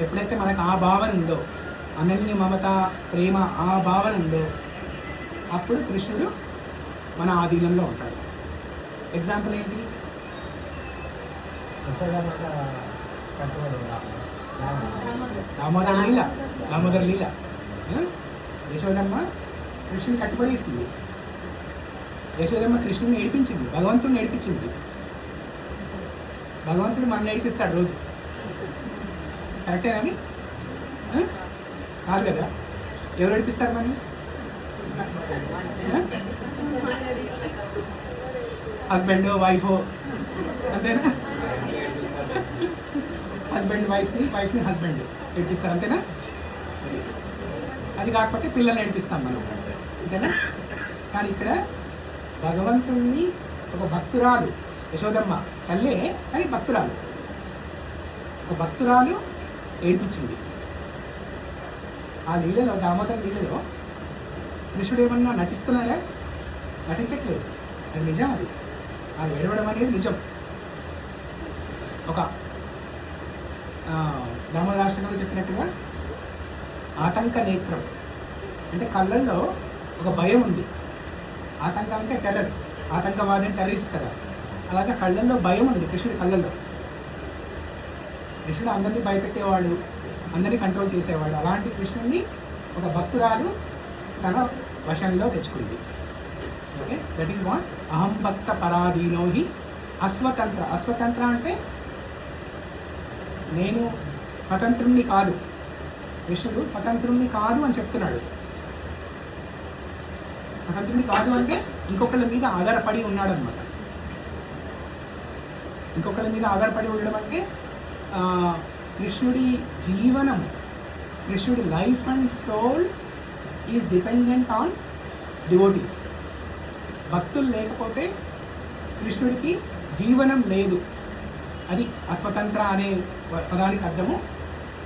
ఎప్పుడైతే మనకు ఆ భావన ఉందో, అనన్య మమత ప్రేమ ఆ భావన ఉందో, అప్పుడు కృష్ణుడు మన ఆధీనంలో ఉంటాడు. ఎగ్జాంపుల్ ఏంటి? దామోదర్ లీల. యశోదమ్మ కృష్ణుని కట్టుబడేసింది. యశోదమ్మ కృష్ణుని ఏడిపించింది, భగవంతుడిని ఏడిపించింది. భగవంతుడు మనల్ని ఏడిపిస్తాడు రోజు. కరెక్టేనా? అది కాదు కదా. ఎవరు ఏడిపిస్తారు మనని? హస్బెండ్, వైఫ్, అంతేనా? హస్బెండ్ వైఫ్ని హస్బెండ్ ఏడిపిస్తారు, అంతేనా? అది కాకపోతే పిల్లల్ని ఏడిపిస్తాం మనం, అంతేనా? కానీ ఇక్కడ భగవంతుణ్ణి ఒక భక్తురాలు, యశోదమ్మ తల్లే కానీ భక్తురాలు, ఒక భక్తురాలు ఏడిపించింది. ఆ లీలలో, దామోదర్ లీలలో కృష్ణుడు ఏమన్నా నటిస్తున్నాడా? నటించట్లేదు. అది నిజం. అది ఆ ఏడవడం అనేది నిజం. ఒక దామోదరాష్టకంలో చెప్పినట్టుగా ఆతంక నేత్రం అంటే కళ్ళల్లో ఒక భయం ఉంది. ఆతంకం అంటే టెర్రర్, ఆతంకవాది అంటే టెర్రరిస్ట్ కదా. అలాగే కళ్ళల్లో భయం ఉంది కృష్ణుడి కళ్ళల్లో. కృష్ణుడు అందరినీ భయపెట్టేవాడు, అందరినీ కంట్రోల్ చేసేవాడు. అలాంటి కృష్ణుడిని ఒక భక్తురాలు తన వశంలో తెచ్చుకుంది. ఓకే, దట్ ఈస్ వాట్ అహం భక్త పరాధీనో హి అస్వతంత్ర. అస్వతంత్ర అంటే నేను స్వతంత్రుణ్ణి కాదు. కృష్ణుడు స్వతంత్రుణ్ణి కాదు అని చెప్తున్నాడు. స్వతంత్రుని కాదు అంటే ఇంకొకళ్ళ మీద ఆధారపడి ఉన్నాడు అనమాట. ఇంకొకళ్ళ మీద ఆధారపడి ఉండడం అంటే కృష్ణుడి జీవనం, కృష్ణుడి life and soul is dependent on devotees. భక్తులు లేకపోతే కృష్ణుడికి జీవనం లేదు. అది అస్వతంత్ర అనే పదానికి అర్థము.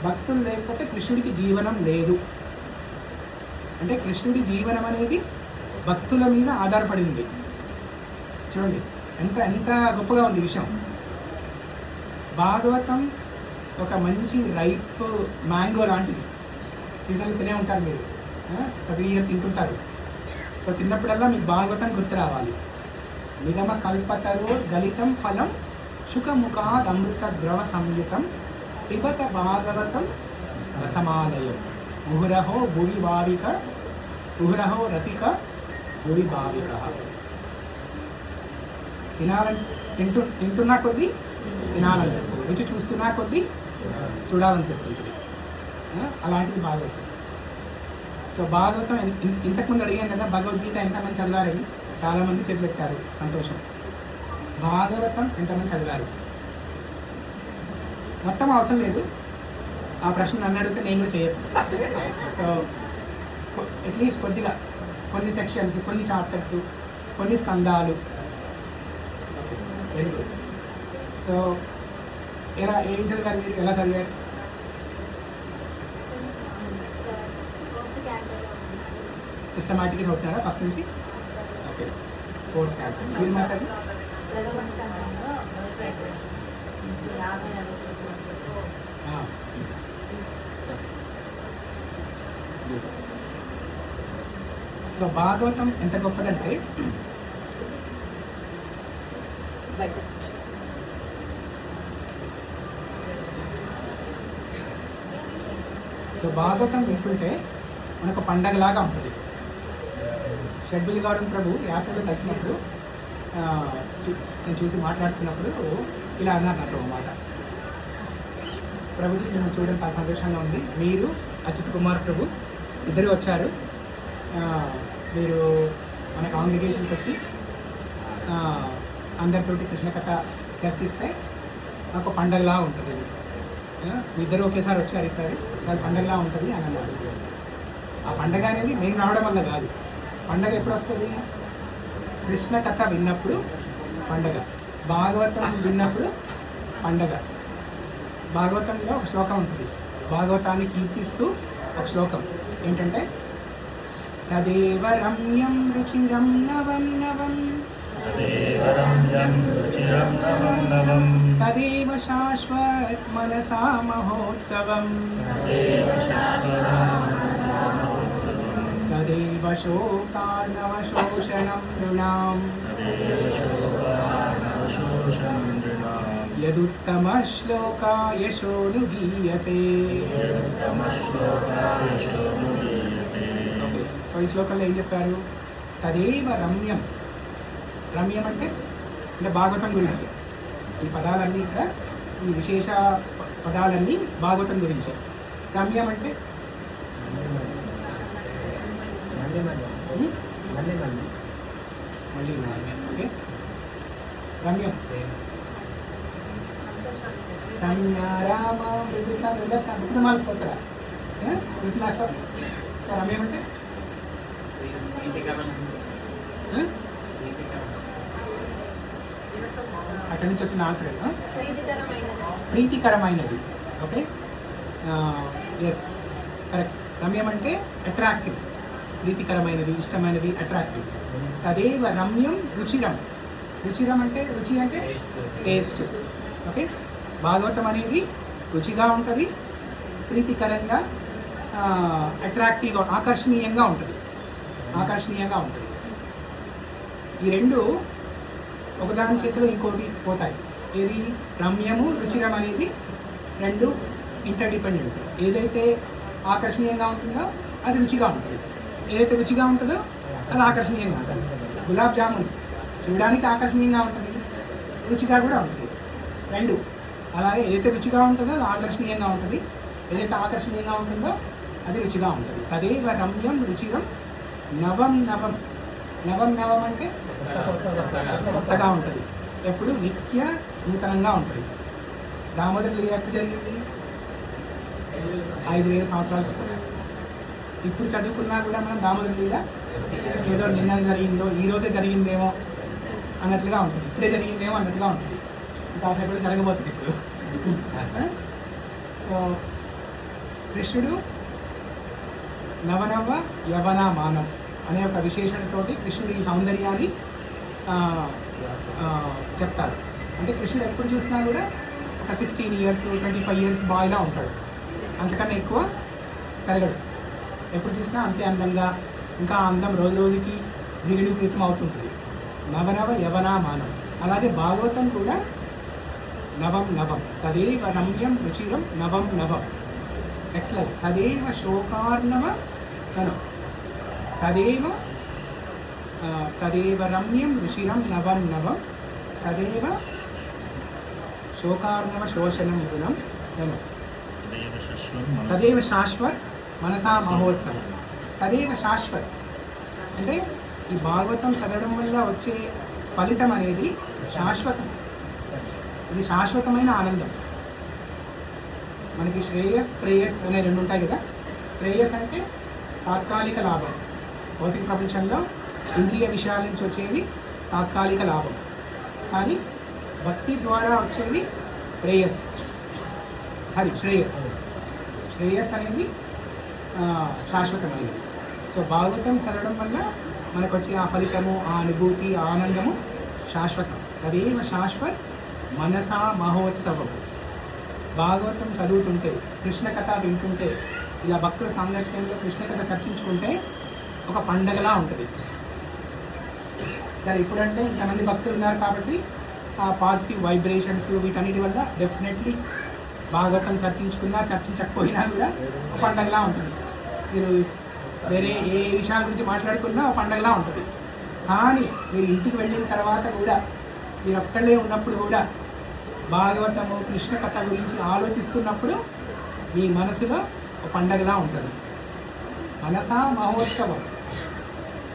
భక్తులు లేకపోతే కృష్ణుడికి జీవనం లేదు. అంటే కృష్ణుడి జీవనం అనేది భక్తుల మీద ఆధారపడి ఉంది. చూడండి ఎంత ఎంత గొప్పగా ఉంది విషయం. భాగవతం ఒక మంచి రైప్ మ్యాంగో లాంటిది. సీజన్ తినే ఉంటారు మీరు, ప్రతి ఇయర్ తింటుంటారు. సో తిన్నప్పుడల్లా మీకు భాగవతం గుర్తు రావాలి. నిగమ కల్పతరో గలితం ఫలం శుకముఖాద్ అమృత ద్రవ సంయుతం పిబత భాగవతం రసమాలయం ముహురహో భువి భావిక ముహురహో రసిక భువి భావిక. తింటున్నా కొద్దీ తినాలనిపిస్తుంది, రుచి చూస్తున్నా కొద్దీ చూడాలనిపిస్తుంది. అలాంటిది భాగవతం. సో భాగవతం ఇంతకుముందు అడిగాను కదా, భగవద్గీత ఎంతమంది చదివారని చాలామంది చేతులు ఎత్తారు, సంతోషం. భాగవతం ఎంతమంది చదివారు? మొత్తం అవసరం లేదు, ఆ ప్రశ్న నన్ను అడిగితే నేను కూడా చేయొచ్చు. సో అట్లీస్ట్ కొద్దిగా కొన్ని సెక్షన్స్, కొన్ని చాప్టర్స్, కొన్ని స్కందాలు. Very good. సో ఎలా ఏం చదివారు మీరు, ఎలా చదివారు? సిస్టమాటిక్గా చదువుతున్నారా ఫస్ట్ నుంచి? Okay, 4th chapter. మీరు మాట్లాడి సో భాగవతం ఎంత గొప్పదంటే, సో భాగవతం వింటుంటే మనకు పండగలాగా ఉంటుంది. షడ్బిల్ గౌరవ్ ప్రభు యాత్రలో కలిసినప్పుడు నేను చూసి మాట్లాడుతున్నప్పుడు ఇలా అన్నారు నాతో మాట, ప్రభుజీ మేము చూడడం చాలా సంతోషంగా ఉంది, మీరు అచ్యుత్ కుమార్ ప్రభు ఇద్దరు వచ్చారు, మీరు మన కాంగ్రిగేషన్కి వచ్చి అందరితోటి కృష్ణ కథ చర్చిస్తే నాకు పండగలా ఉంటుంది. మీ ఇద్దరు ఒకేసారి వచ్చి అరిస్తారు, చాలా పండగలా ఉంటుంది అని అన్నారు. ఆ పండగ అనేది మేము రావడం వల్ల కాదు, పండగ ఎప్పుడు వస్తుంది? కృష్ణ కథ విన్నప్పుడు పండగ, భాగవతం విన్నప్పుడు పండగ. భాగవతంలో ఒక శ్లోకం ఉంటుంది, భాగవతాన్ని కీర్తిస్తూ ఒక శ్లోకం ఏంటంటే, తదేవ రమ్యం రుచిరం నవం నవం తదేవ శాశ్వత్ మనసా మహోత్సవం తదేవ శోకార్ణవశోషణం నృణాం యదుత్తమ శ్లోకా యశోనుగీయతే. సో ఈ శ్లోకంలో ఏం చెప్పారు? తదేవ రమ్యం. రమ్యం అంటే భాగవతం గురించి. ఈ పదాలన్నీ ఇక్కడ, ఈ విశేష పదాలన్నీ భాగవతం గురించి. రమ్యం అంటే మళ్ళీ ఓకే, రమ్యం రమ్య రామ మృదుత మృలత మృతమాల స్తోత్ర మృతుల స్తోత్ర. సో రమ్యం అంటే అక్కడి నుంచి వచ్చిన ఆన్సర్ ప్రీతికరమైనది. Okay, yes correct. రమ్యం అంటే అట్రాక్టివ్, ప్రీతికరమైనది, ఇష్టమైనది, అట్రాక్టివ్. తదేవ రమ్యం రుచిరం. రుచిరం అంటే రుచి అంటే టేస్ట్. ఓకే, భాగవతం అనేది రుచిగా ఉంటుంది, ప్రీతికరంగా, అట్రాక్టివ్గా, ఆకర్షణీయంగా ఉంటుంది. ఈ రెండు ఒకదాని చేతిలో ఇంకోటి పోతాయి. ఏది? రమ్యము రుచిరం అనేది రెండు ఇంటర్డిపెండెంట్. ఏదైతే ఆకర్షణీయంగా ఉంటుందో అది రుచిగా ఉంటుంది, ఏదైతే రుచిగా ఉంటుందో అది ఆకర్షణీయంగా ఉంటుంది. గులాబ్ జామున్ చూడడానికి ఆకర్షణీయంగా ఉంటుంది, రుచిగా కూడా ఉంటుంది, రెండు. అలాగే ఏదైతే రుచిగా ఉంటుందో అది ఆకర్షణీయంగా ఉంటుంది, ఏదైతే ఆకర్షణీయంగా ఉంటుందో అది రుచిగా ఉంటుంది. తదేవ రమ్యం రుచిరం నవం నవం. నవం నవం అంటే కొత్తగా ఉంటుంది, ఎప్పుడు నిత్య నూతనంగా ఉంటుంది. దామోదర లీల ఎప్పుడు జరిగింది? 5000 సంవత్సరాల క్రితం. ఇప్పుడు చదువుకున్నా కూడా మనం దామోదర లీల ఏదో నిన్న జరిగిందో, ఈరోజే జరిగిందేమో అన్నట్లుగా ఉంటుంది, ఇప్పుడే జరిగిందేమో అన్నట్టుగా ఉంటుంది. కాసేపు జరగబోతుంది ఇప్పుడు. సో కృష్ణుడు నవనవ యవన మానం అనే ఒక విశేషణతోటి కృష్ణుడు ఈ సౌందర్యాన్ని చెప్తారు. అంటే కృష్ణుడు ఎప్పుడు చూసినా కూడా ఒక 16 ఇయర్స్ 25 ఇయర్స్ బాయ్లా ఉంటాడు, అంతకన్నా ఎక్కువ పెరగడు. ఎప్పుడు చూసినా అంతే అందంగా, ఇంకా అందం రోజు రోజుకి ద్విగుణీకృతం అవుతుంటుంది. నవనవ యవనామానం. అలాగే భాగవతం కూడా నవం నవం తదేవ రమ్యం రుచిరం నవం నవం. నెక్స్ట్ లైన్ తదేవ శోకార్ణవ ననం తదేవ రమ్యం రుచిరం నవం నవం తదేవ శోకార్ణవ శోషణం గుణం ననం తదేవ శాశ్వత్ మనసా మహోత్సవం. తదేవ శాశ్వత్ అంటే ఈ భాగవతం చదవడం వల్ల వచ్చే ఫలితం అనేది శాశ్వతం. ఇది శాశ్వతమైన ఆనందం. మనకి శ్రేయస్ ప్రేయస్ అనే రెండు ఉంటాయి కదా. ప్రేయస్ అంటే తాత్కాలిక లాభం. భౌతిక ప్రపంచంలో ఇంద్రియ విషయాల నుంచి వచ్చేది తాత్కాలిక లాభం, కానీ భక్తి ద్వారా వచ్చేది శ్రేయస్. శ్రేయస్ అనేది శాశ్వతమైనది. సో భాగవతం చదవడం వల్ల మనకు వచ్చే ఆ ఫలితము, ఆ అనుభూతి, ఆ ఆనందము శాశ్వతం. తదేవ శాశ్వత్ మనసా మహోత్సవం. భాగవతం చదువుతుంటే, కృష్ణ కథ వింటుంటే, ఇలా భక్తుల సాంగత్యంలో కృష్ణ కథ చర్చించుకుంటే ఒక పండగలా ఉంటుంది. సరే, ఇప్పుడంటే ఇంతమంది భక్తులు ఉన్నారు కాబట్టి ఆ పాజిటివ్ వైబ్రేషన్స్ వీటన్నిటి వల్ల డెఫినెట్లీ భాగవతం చర్చించుకున్నా చర్చించకపోయినా కూడా ఒక పండగలా ఉంటుంది. మీరు వేరే ఏ విషయాల గురించి మాట్లాడుకున్నా ఒక పండగలా ఉంటుంది. కానీ మీరు ఇంటికి వెళ్ళిన తర్వాత కూడా, మీరు ఒక్కళ్ళే ఉన్నప్పుడు కూడా భాగవతము కృష్ణ కథ గురించి ఆలోచిస్తున్నప్పుడు మీ మనసులో ఒక పండగలా ఉంటుంది. మనసా మహోత్సవం.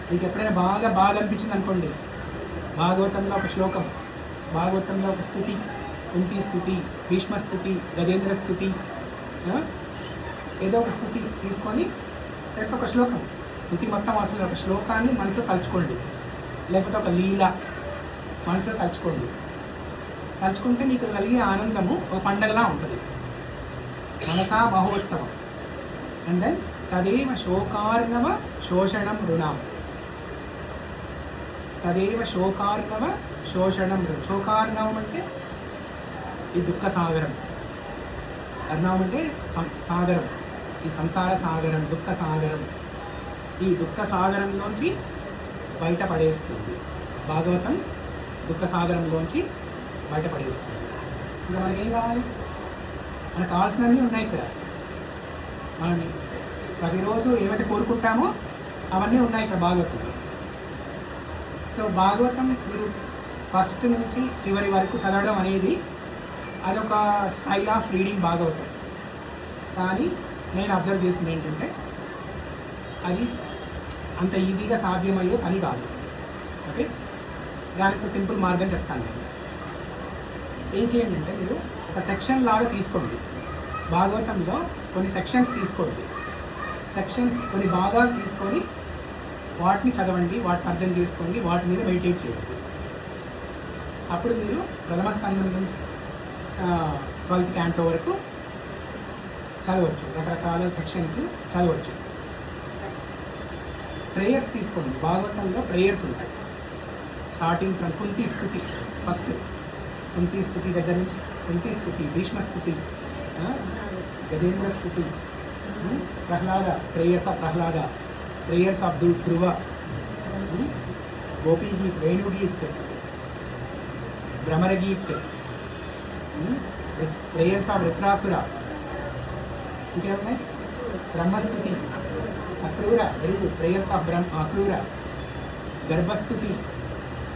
మీకు ఎప్పుడైనా బాగా బాధ అనిపించింది అనుకోండి, భాగవతంలో ఒక శ్లోకం, భాగవతంలో ఒక స్థుతి, కుంతి స్థుతి, భీష్మ స్థుతి, గజేంద్ర స్థుతి, ఏదో ఒక స్థుతి తీసుకొని లేకపోతే ఒక శ్లోకం, స్థుతి మొత్తం అసలు ఒక శ్లోకాన్ని మనసులో తలుచుకోండి, లేకపోతే ఒక లీల మనసులో తలుచుకుంటే మీకు కలిగే ఆనందము ఒక పండగలా ఉంటుంది. మనసా మహోత్సవం. అండ్ దెన్ తదేవ శోకార్ణవ శోషణం రుణం. తదేవ శోకార్ణవ శోషణం రుణం. శోకార్ణవం అంటే ఈ దుఃఖ సాగరం, అర్ణవం అంటే సాగరం, ఈ సంసార సాగరం, దుఃఖ సాగరం. ఈ దుఃఖ సాగరంలోంచి బయటపడేస్తుంది భాగవతం. దుఃఖ సాగరంలోంచి బయటపడేస్తుంది. ఇంకా మనకేం కావాలి? మనకు కావాల్సినవన్నీ ఉన్నాయి ఇక్కడ. మనం ప్రతిరోజు ఏమైతే కోరుకుంటామో అవన్నీ ఉన్నాయి ఇక్కడ భాగవతంలో. సో భాగవతం మీరు ఫస్ట్ నుంచి చివరి వరకు చదవడం అనేది అదొక స్టైల్ ఆఫ్ రీడింగ్ భాగవతం. కానీ నేను అబ్జర్వ్ చేసింది ఏంటంటే అది అంత ఈజీగా సాధ్యమయ్యే పని కాదు. ఓకే, దానికి సింపుల్ మార్గం చెప్తాను నేను. ఏం చేయండి అంటే, మీరు ఒక సెక్షన్ లాగా తీసుకోండి. భాగవతంలో కొన్ని సెక్షన్స్ తీసుకోండి. కొన్ని భాగాలు తీసుకొని వాటిని చదవండి, వాటిని అర్థం చేసుకోండి, వాటి మీద మెడిటేట్ చేయండి. అప్పుడు మీరు ప్రథమ స్కందం నుంచి 12th క్యాంటో వరకు చదవచ్చు. రకరకాల సెక్షన్స్ చదవచ్చు. ప్రేయర్స్ తీసుకోండి. భాగవతంలో ప్రేయర్స్ ఉంటాయి. స్టార్టింగ్ ఫ్రమ్ కుంతి స్థుతి, ఫస్ట్ కుంతి స్థుతి దగ్గర నుంచి కుంతి స్థుతి, భీష్మ స్థుతి, గజేంద్ర స్థుతి, Prahlada, prayers of Prahlada, prayers of Dhruva, Gopi Geet, Venugeet, Bhramara Geet, prayers of Vritrasura, ఇంకేమున్నాయి? బ్రహ్మస్థుతి, Akrura, very good, prayers of Akrura, గర్భస్థుతి,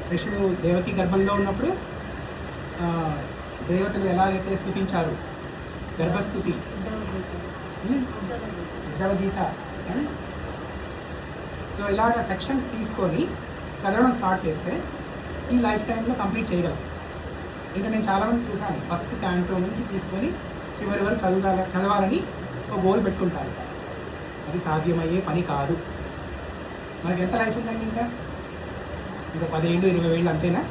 కృష్ణుడు దేవకి గర్భంలో ఉన్నప్పుడు దేవతలు ఎలాగైతే స్థుతించారు, గర్భస్థుతి, ఉద్ధవగీత. సో ఇలాగ సెక్షన్స్ తీసుకొని చదవడం స్టార్ట్ చేస్తే ఈ లైఫ్ టైంలో కంప్లీట్ చేయగలం. ఇంకా నేను చాలామంది చూసాను, ఫస్ట్ క్యాంటో నుంచి తీసుకొని చివరి వరకు చదవాలని ఒక గోల్ పెట్టుకుంటారు. అది సాధ్యమయ్యే పని కాదు. మనకి ఎంత లైఫ్ ఉందండి? ఇంకా 10 ఏళ్ళు 20 ఏళ్ళు అంతేనా?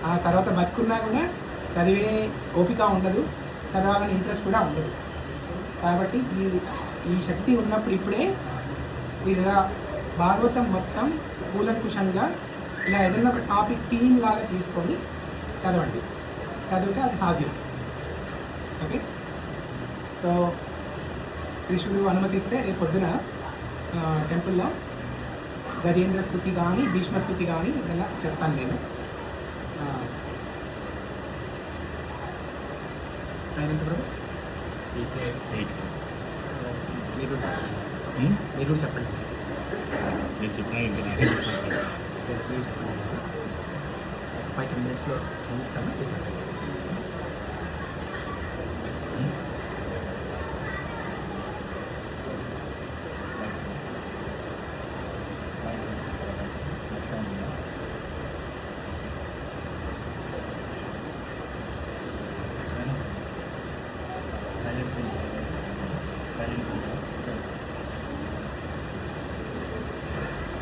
ఆ తర్వాత బతుకున్నా కూడా చదివే ఓపిక ఉండదు, చదవాలని ఇంట్రెస్ట్ కూడా ఉండదు. కాబట్టి ఈ శక్తి ఉన్నప్పుడు ఇప్పుడే మీరు ఇలా భాగవతం మొత్తం కూలంకుషంగా ఇలా ఏదైనా ఒక టాపిక్ థీమ్ లాగా తీసుకొని చదవండి. చదివితే అది సాధ్యం. ఓకే, సో కృష్ణుడు అనుమతిస్తే రేపు పొద్దున టెంపుల్లో గజేంద్ర స్థుతి కానీ భీష్మ స్థుతి కానీ ఇలా చెప్తాను నేను. అయినంత ప్రభు మీరు కూడా చెప్పండి. నేను చెప్పినా ఇంకా మీరు చెప్పండి. 5-10 minutesలో అందిస్తాను. మీరు చెప్పండి.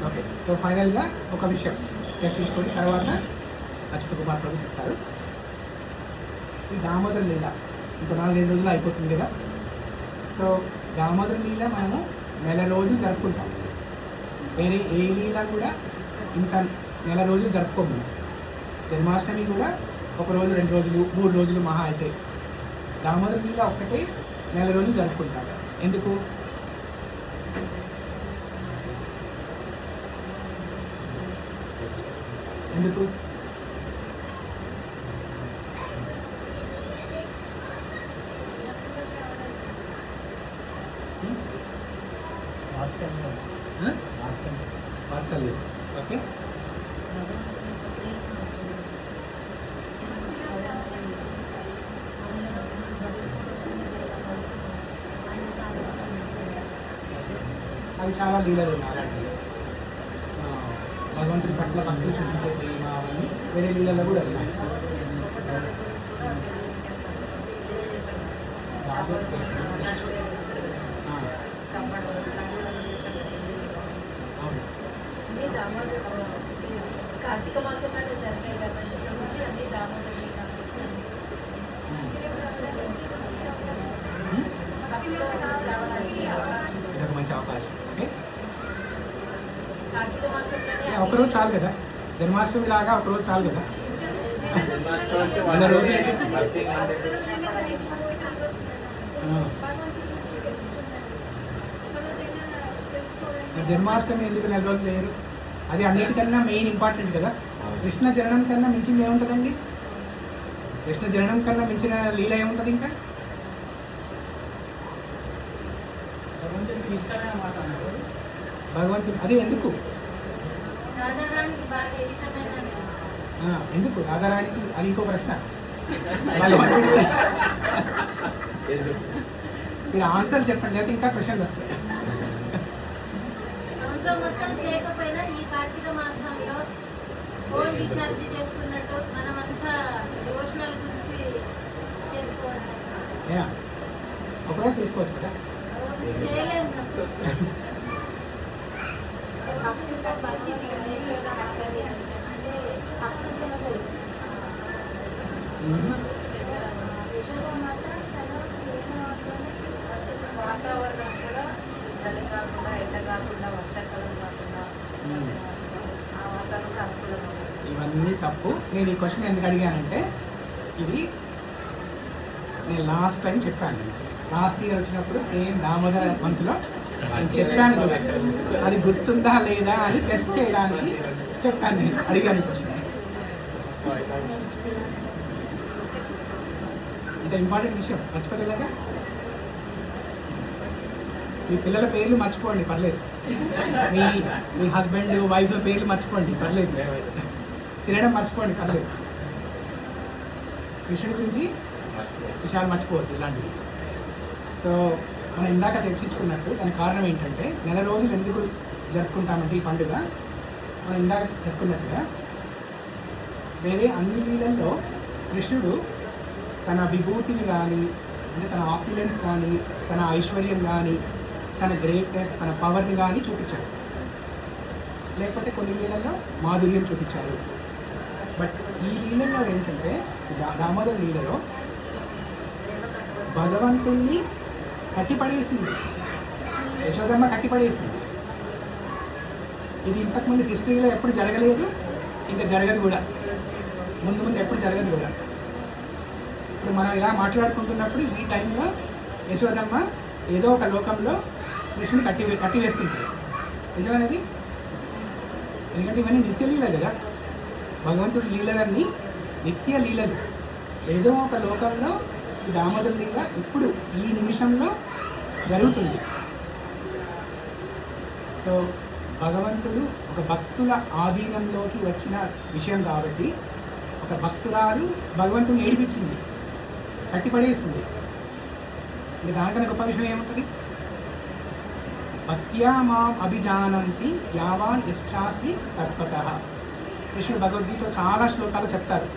ఓకే, సో ఫైనల్గా ఒక విషయం చర్చించుకొని తర్వాత అచ్యుత కుమార్ ప్రభు చెప్తారు. ఈ దామోదర లీల ఇంకో 4-5 రోజులు అయిపోతుంది కదా. సో దామోదర లీల మనము నెల రోజులు జరుపుకుంటాం. వేరే ఏ లీల కూడా ఇంత నెల రోజులు జరుపుకోము. జన్మాష్టమి కూడా 1 రోజు 2 రోజులు 3 రోజులు మహా అయితే. దామోదర లీల ఒక్కటే నెల రోజులు జరుపుకుంటాం. ఎందుకు? ఎందుకు? వాత్సల్యం. ఓకే, అవి చాలా లీలలు ఉన్నాయి అలాంటివి. భగవంతుడి పట్ల భక్తులు చూపించే ప్రేమ అవన్నీ వేరే లీలలో కూడా ఉన్నాయి. అవును, కార్తీక మాసంలోనే జరిగాయి కదండి అన్ని దామోదర ఇదొక మంచి అవకాశం. ఓకే, కార్తీక మాసంలోనే ఒకరోజు చాలు కదా, జన్మాష్టమి లాగా ఒకరోజు చాలు కదా. 100 రోజులు జన్మాష్టమి ఎందుకు 4 రోజులు చేయరు? అది అన్నిటికన్నా మెయిన్ ఇంపార్టెంట్ కదా. కృష్ణ జననం కన్నా మించింది ఏముంటుందండి? కృష్ణ జననం కన్నా మించిన లీల ఏముంటుంది ఇంకా? భగవంతుడు అది ఎందుకు? ఎందుకు రాధారాణికి? అది ఇంకో ప్రశ్న. భగవంతుడికి మీరు ఆన్సర్ చెప్పండి, లేకపోతే ఇంకా క్వశ్చన్లు వస్తాయి. సంవత్సరం మొత్తం చేయకపోయినా ఈ కార్తీక మాసంలో ఫోన్ రీఛార్జ్ చేసుకున్నట్టు మనమంతా డివోషనల్ గురించి చేసుకోవాలి. ఒకరోజు చేసుకోవచ్చు కదా. చేయలేము. భక్తితో పరిస్థితి అంటే భక్తి సేవ యశోదమాత తన వాతావరణం కూడా చలి కాకుండా ఎండ కాకుండా వర్షాకాలం కాకుండా ఆ వాతావరణం అనుకూలంగా ఉంటుంది. ఇవన్నీ తప్పు. నేను ఈ క్వశ్చన్ ఎందుకు అడిగానంటే ఇది నేను లాస్ట్ టైం చెప్పాను. లాస్ట్ ఇయర్ వచ్చినప్పుడు సేమ్ దామోదర మంత్లో చెప్పాను కదా, అది గుర్తుందా లేదా అని టెస్ట్ చేయడానికి చెప్పాను. నేను అడిగాను ఈ క్వశ్చన్. ఇంత ఇంపార్టెంట్ విషయం మర్చిపోలేదా? మీ పిల్లల పేర్లు మర్చిపోండి, పర్లేదు. మీ హస్బెండ్ వైఫ్ల పేర్లు మర్చిపోండి, పర్లేదు. తినడం మర్చిపోండి, పర్లేదు. కృష్ణుడి గురించి విషయాలు మర్చిపోవద్దు ఇలాంటివి. సో మనం ఇందాక చర్చించుకున్నట్టు దానికి కారణం ఏంటంటే, నెల రోజులు ఎందుకు జరుపుకుంటామంటే ఈ పండుగ, మనం ఇందాక చెప్పుకున్నట్టుగా వేరే అన్ని లీలల్లో కృష్ణుడు తన విభూతిని కానీ, అంటే తన ఆప్యులెన్స్ కానీ, తన ఐశ్వర్యం కానీ, తన గ్రేట్నెస్, తన పవర్ని కానీ చూపించాడు. లేకపోతే కొన్ని లీలల్లో మాధుర్యం చూపించారు. బట్ ఈ లీలలో ఏంటంటే, దామోదర లీలలో భగవంతుణ్ణి కట్టిపడేసింది, యశోదమ్మ కట్టిపడేసింది. ఇది ఇంతకుముందు హిస్టరీలో ఎప్పుడు జరగలేదు, ఇంకా జరగదు కూడా, ముందు ఎప్పుడు జరగదు కూడా. ఇప్పుడు మనం ఇలా మాట్లాడుకుంటున్నప్పుడు ఈ టైంలో యశోదమ్మ ఏదో ఒక లోకంలో కృష్ణుని కట్టి వేస్తుంటాడు. నిజమనేది? ఎందుకంటే ఇవన్నీ నిత్య లీల కదా, భగవంతుడి లీలలన్నీ నిత్య లీలలు. ఏదో ఒక లోకంలో ఈ దామోదర లీల ఇప్పుడు ఈ నిమిషంలో జరుగుతుంది. సో భగవంతుడు ఒక భక్తుల ఆధీనంలోకి వచ్చిన విషయం కాబట్టి ఒక భక్తురాలు భగవంతుడిని ఏడిపించింది, కట్టిపడేసింది. ఇంకా దానికన్నా గొప్ప విషయం ఏముంటుంది? భక్త్యా మాం అభిజానంతి యావాన్ యశ్చాసి తత్పతః. కృష్ణుడు భగవద్గీతలో చాలా శ్లోకాలు చెప్తారు.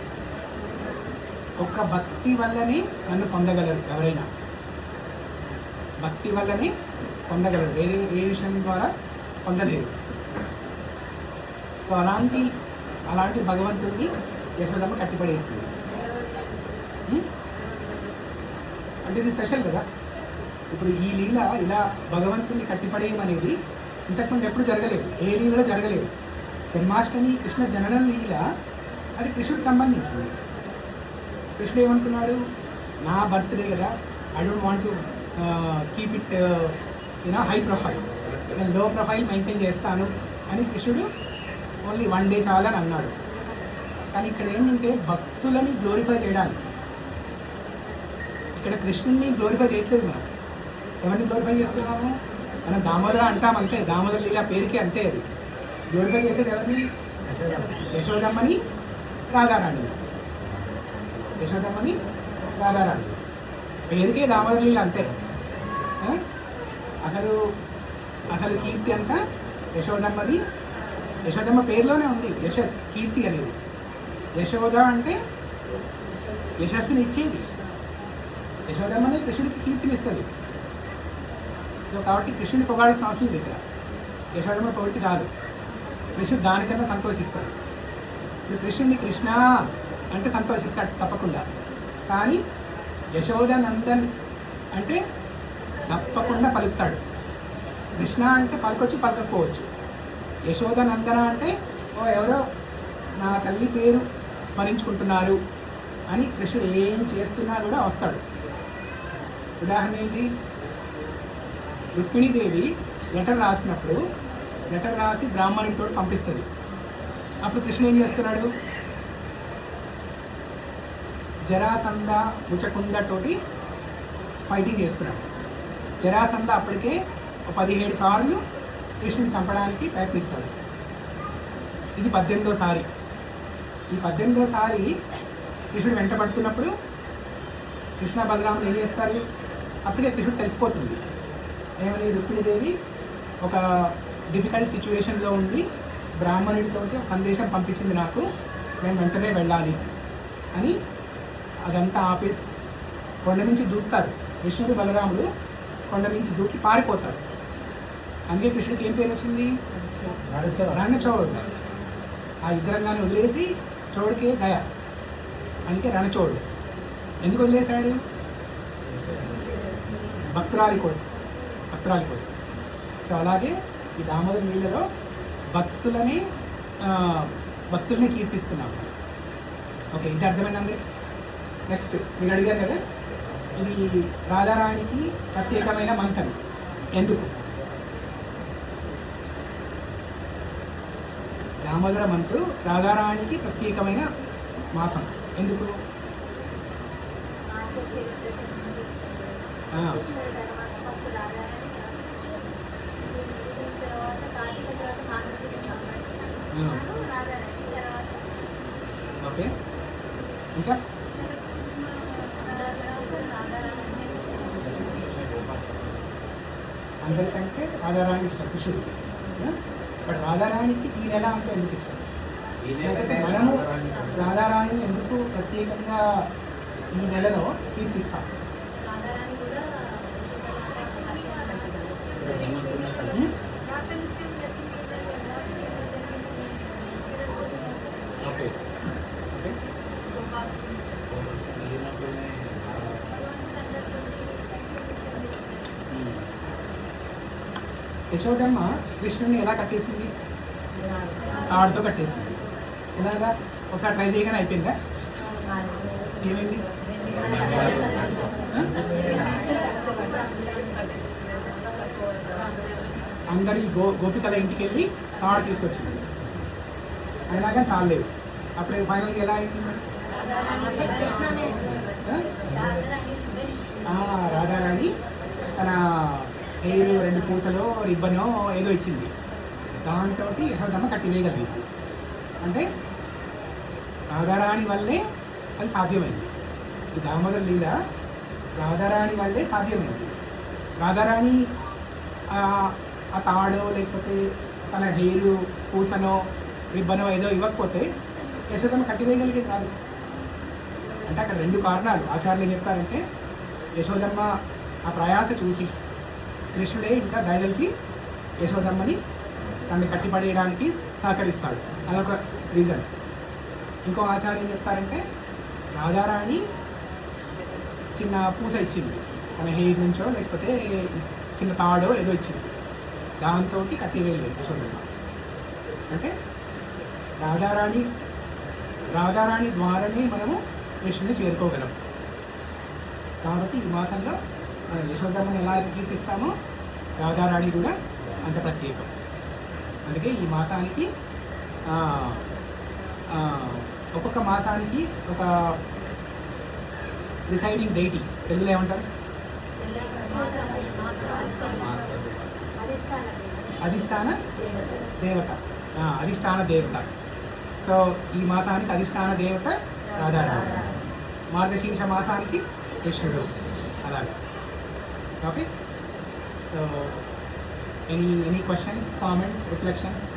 ఒక్క భక్తి వల్లనే నన్ను పొందగలరు ఎవరైనా, భక్తి వల్లనే పొందగలరు, వేరే ఏ విషయం ద్వారా పొందలేరు. సో అలాంటి భగవంతుడిని యశోదమ్మ కట్టిపడేసింది. అంటే ఇది స్పెషల్ కదా. ఇప్పుడు ఈ లీల ఇలా భగవంతుడిని కట్టిపడేయం అనేది ఇంతకుముందు ఎప్పుడు జరగలేదు, ఏ లీలలో జరగలేదు. జన్మాష్టమి కృష్ణ జనన లీల అది కృష్ణుడికి సంబంధించింది. కృష్ణుడు ఏమనుకున్నాడు, నా బర్త్డే కదా, I don't want to keep it high profile, నేను లో ప్రొఫైల్ మెయింటైన్ చేస్తాను అని కృష్ణుడు ఓన్లీ 1 డే చాలని అన్నాడు. కానీ ఇక్కడ ఏంటంటే భక్తులని గ్లోరిఫై చేయడానికి, ఇక్కడ కృష్ణుడిని గ్లోరిఫై చేయట్లేదు మనం. ఎవరిని గ్లోరిఫై చేస్తున్నాము? మనం దామోదర అంటాం అంతే, దామోదర లీల పేరుకి అంతే. అది గ్లోరిఫై చేసేది ఎవరిని? యశోదమ్మని, రాధారాణి. యశోదమ్మని, రాధారాణి పేరుకే దామోదర లీల అంతే. అసలు కీర్తి అంతా యశోదమ్మది. యశోదమ్మ పేరులోనే ఉంది యశస్, కీర్తి అనేది. యశోద అంటే యశస్సుని ఇచ్చేది, యశోదమ్మని కృష్ణుడికి కీర్తినిస్తుంది. సో కాబట్టి కృష్ణుడిని పొగాడాల్సిన అవసరం లేదు. ఇక్కడ యశోదమ్మ పొగిడితే చాలు, కృష్ణుడు దానికన్నా సంతోషిస్తాడు. ఇప్పుడు కృష్ణుడిని కృష్ణ అంటే సంతోషిస్తాడు తప్పకుండా, కానీ యశోదానందన్ అంటే తప్పకుండా పలుకుతాడు. కృష్ణ అంటే పలకొచ్చు, పలకపోవచ్చు. యశోదానందన అంటే ఎవరో నా తల్లి పేరు స్మరించుకుంటున్నారు అని కృష్ణుడు ఏం చేస్తున్నా కూడా వస్తాడు. ఉదాహరణ ఏంటి? రుక్మిణీదేవి లెటర్ రాసినప్పుడు లెటర్ రాసి బ్రాహ్మణుడితో పంపిస్తుంది. అప్పుడు కృష్ణుడు ఏం చేస్తున్నాడు? జరాసంధ ముచకుందతోటి ఫైటింగ్ చేస్తున్నాడు. జరాసంధ అప్పటికే 17 సార్లు కృష్ణుని చంపడానికి ప్రయత్నిస్తాడు. ఇది 18వ సారి. ఈ 18వ సారి కృష్ణుడు వెంటబడుతున్నప్పుడు కృష్ణ బలరాములు ఏం చేస్తారు? అప్పటికే కృష్ణుడు తెలిసిపోతుంది ఏమని, రుక్మిణీదేవి ఒక డిఫికల్ట్ సిచ్యువేషన్లో ఉండి బ్రాహ్మణుడితో సందేశం పంపించింది నాకు, నేను వెంటనే వెళ్ళాలి అని. అదంతా ఆపేసి కొండ నుంచి దూకుతారు. కృష్ణుడు బలరాముడు కొండ నుంచి దూకి పారిపోతారు. అందుకే కృష్ణుడికి ఏం పేరు వచ్చింది? రణచోడు. ఆ యుద్ధరంగాన్ని వదిలేసి చోడుకే దయ, అందుకే రణచోడు. ఎందుకు వదిలేశాడు? భక్తురాలి కోసం. సో అలాగే ఈ దామోదర లీలలో భక్తుల్ని కీర్తిస్తున్నాము. ఓకే, ఇది అర్థమైందండి. నెక్స్ట్ మీరు అడిగారు కదా, ఇది రాధారాణికి ప్రత్యేకమైన మంత్రం. ఎందుకు? దామోదర మంతు రాధారాణికి ప్రత్యేకమైన మాసం. ఎందుకు? ఫస్ట్ రాధారాణి, తర్వాత కార్తీక, తర్వాత మానసిక రాధారాణి, తర్వాత ఓకే, ఇంకా అందరికంటే రాధారాణి ఇష్టం కృష్ణుడికి. బట్ రాధారాణికి ఈ నెల అంటే ఎందుకు ఇష్టం? మనము రాధారాణిని ఎందుకు ప్రత్యేకంగా ఈ నెలలో కీర్తిస్తాం? రాధారాణి కూడా ఓకే ఓకే యశోదమ్మ కృష్ణుని ఎలా కట్టేసింది? తాడుతో కట్టేసింది. ఇలాగా ఒకసారి ట్రై చేయగానే అయిపోయిందా? ఏమైంది? అందరి గోపికల ఇంటికి వెళ్ళి తాడు తీసుకొచ్చింది. అయినా కానీ చాలేదు. అప్పుడు ఫైనల్గా ఎలా అయింది? రాధారాణి తన హెయిర్ 2 పూసలో రిబ్బనో ఏదో ఇచ్చింది. దాంతో యశోదమ్మ కట్టివేయగలిగింది. అంటే రాధారాణి వల్లే అది సాధ్యమైంది. ఈ దామోదర లీల రాధారాణి వల్లే సాధ్యమైంది. రాధారాణి ఆ తాడో లేకపోతే తన హెయిర్ పూసనో రిబ్బనో ఏదో ఇవ్వకపోతే యశోదమ్మ కట్టివేయగలిగేది కాదు. అంటే అక్కడ 2 కారణాలు ఆచార్యులు ఏం చెప్తారంటే, యశోదమ్మ ఆ ప్రయాస చూసి కృష్ణుడే ఇంకా దయదలిచి యశోదమ్మని తనని కట్టిపడేయడానికి సహకరిస్తాడు. అదొక రీజన్. ఇంకో ఆచార్యం ఏం చెప్తారంటే, రాధారాణి చిన్న పూస ఇచ్చింది, తన హెయిర్ నుంచో లేకపోతే చిన్న తాడో ఏదో ఇచ్చింది. దాంతో కట్టివేయలేదు యశోదమ్మ. అంటే రాధారాణి ద్వారానే మనము కృష్ణుని చేరుకోగలం. కాబట్టి ఈ మాసంలో మనం యశోదమ్మని ఎలా కీర్తిస్తామో రాధారాణి కూడా అంత ప్రత్యేకం. అందుకే ఈ మాసానికి ఒక్కొక్క మాసానికి ఒక డిసైడింగ్ డేట్. తెలుగులో ఏమంటారు? అధిష్టాన దేవత. అధిష్టాన దేవత. సో ఈ మాసానికి అధిష్టాన దేవత రాధారాణి. మార్గశీర్ష మాసానికి కృష్ణుడు. అలాగే. Okay. So any questions, comments, reflections?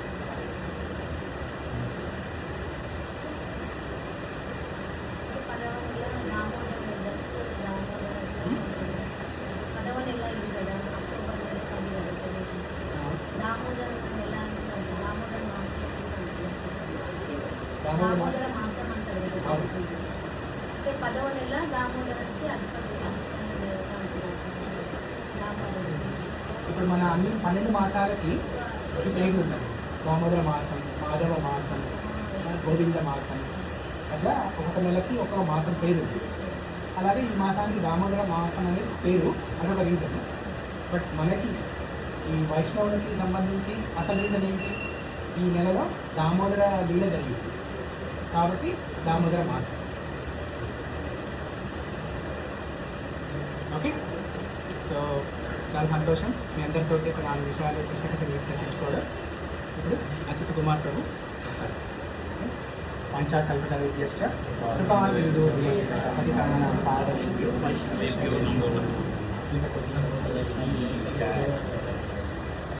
Damodara మాసం అంటారు. అంటే 10వ నెల దామోదరుడికి ఇప్పుడు మన అన్ని 12 మాసాలకి పేర్లు ఉన్నాయి. దామోదర మాసం, మాధవ మాసం, గోవింద మాసం, అట్లా ఒక్కొక్క నెలకి ఒక్కొక్క మాసం పేరు ఉంది. అలాగే ఈ మాసానికి దామోదర మాసం అనే పేరు అదొక రీజన్. బట్ మనకి ఈ వైష్ణవులకి సంబంధించి అసలు రీజన్ ఏంటి? ఈ నెలలో దామోదర లీల జరిగింది కాబట్టి దామోదర మాసం. ఓకే. సో చాలా సంతోషం మీ అందరితో ఒక 4 విషయాలు కృష్ణ చర్చించుకోవడం. ఇప్పుడు అచ్యుత కుమార్ ప్రభు చెప్తారు. పంచాకల్పతరుభ్యశ్చ కృపాసింధు అధికారాన్ని పాదం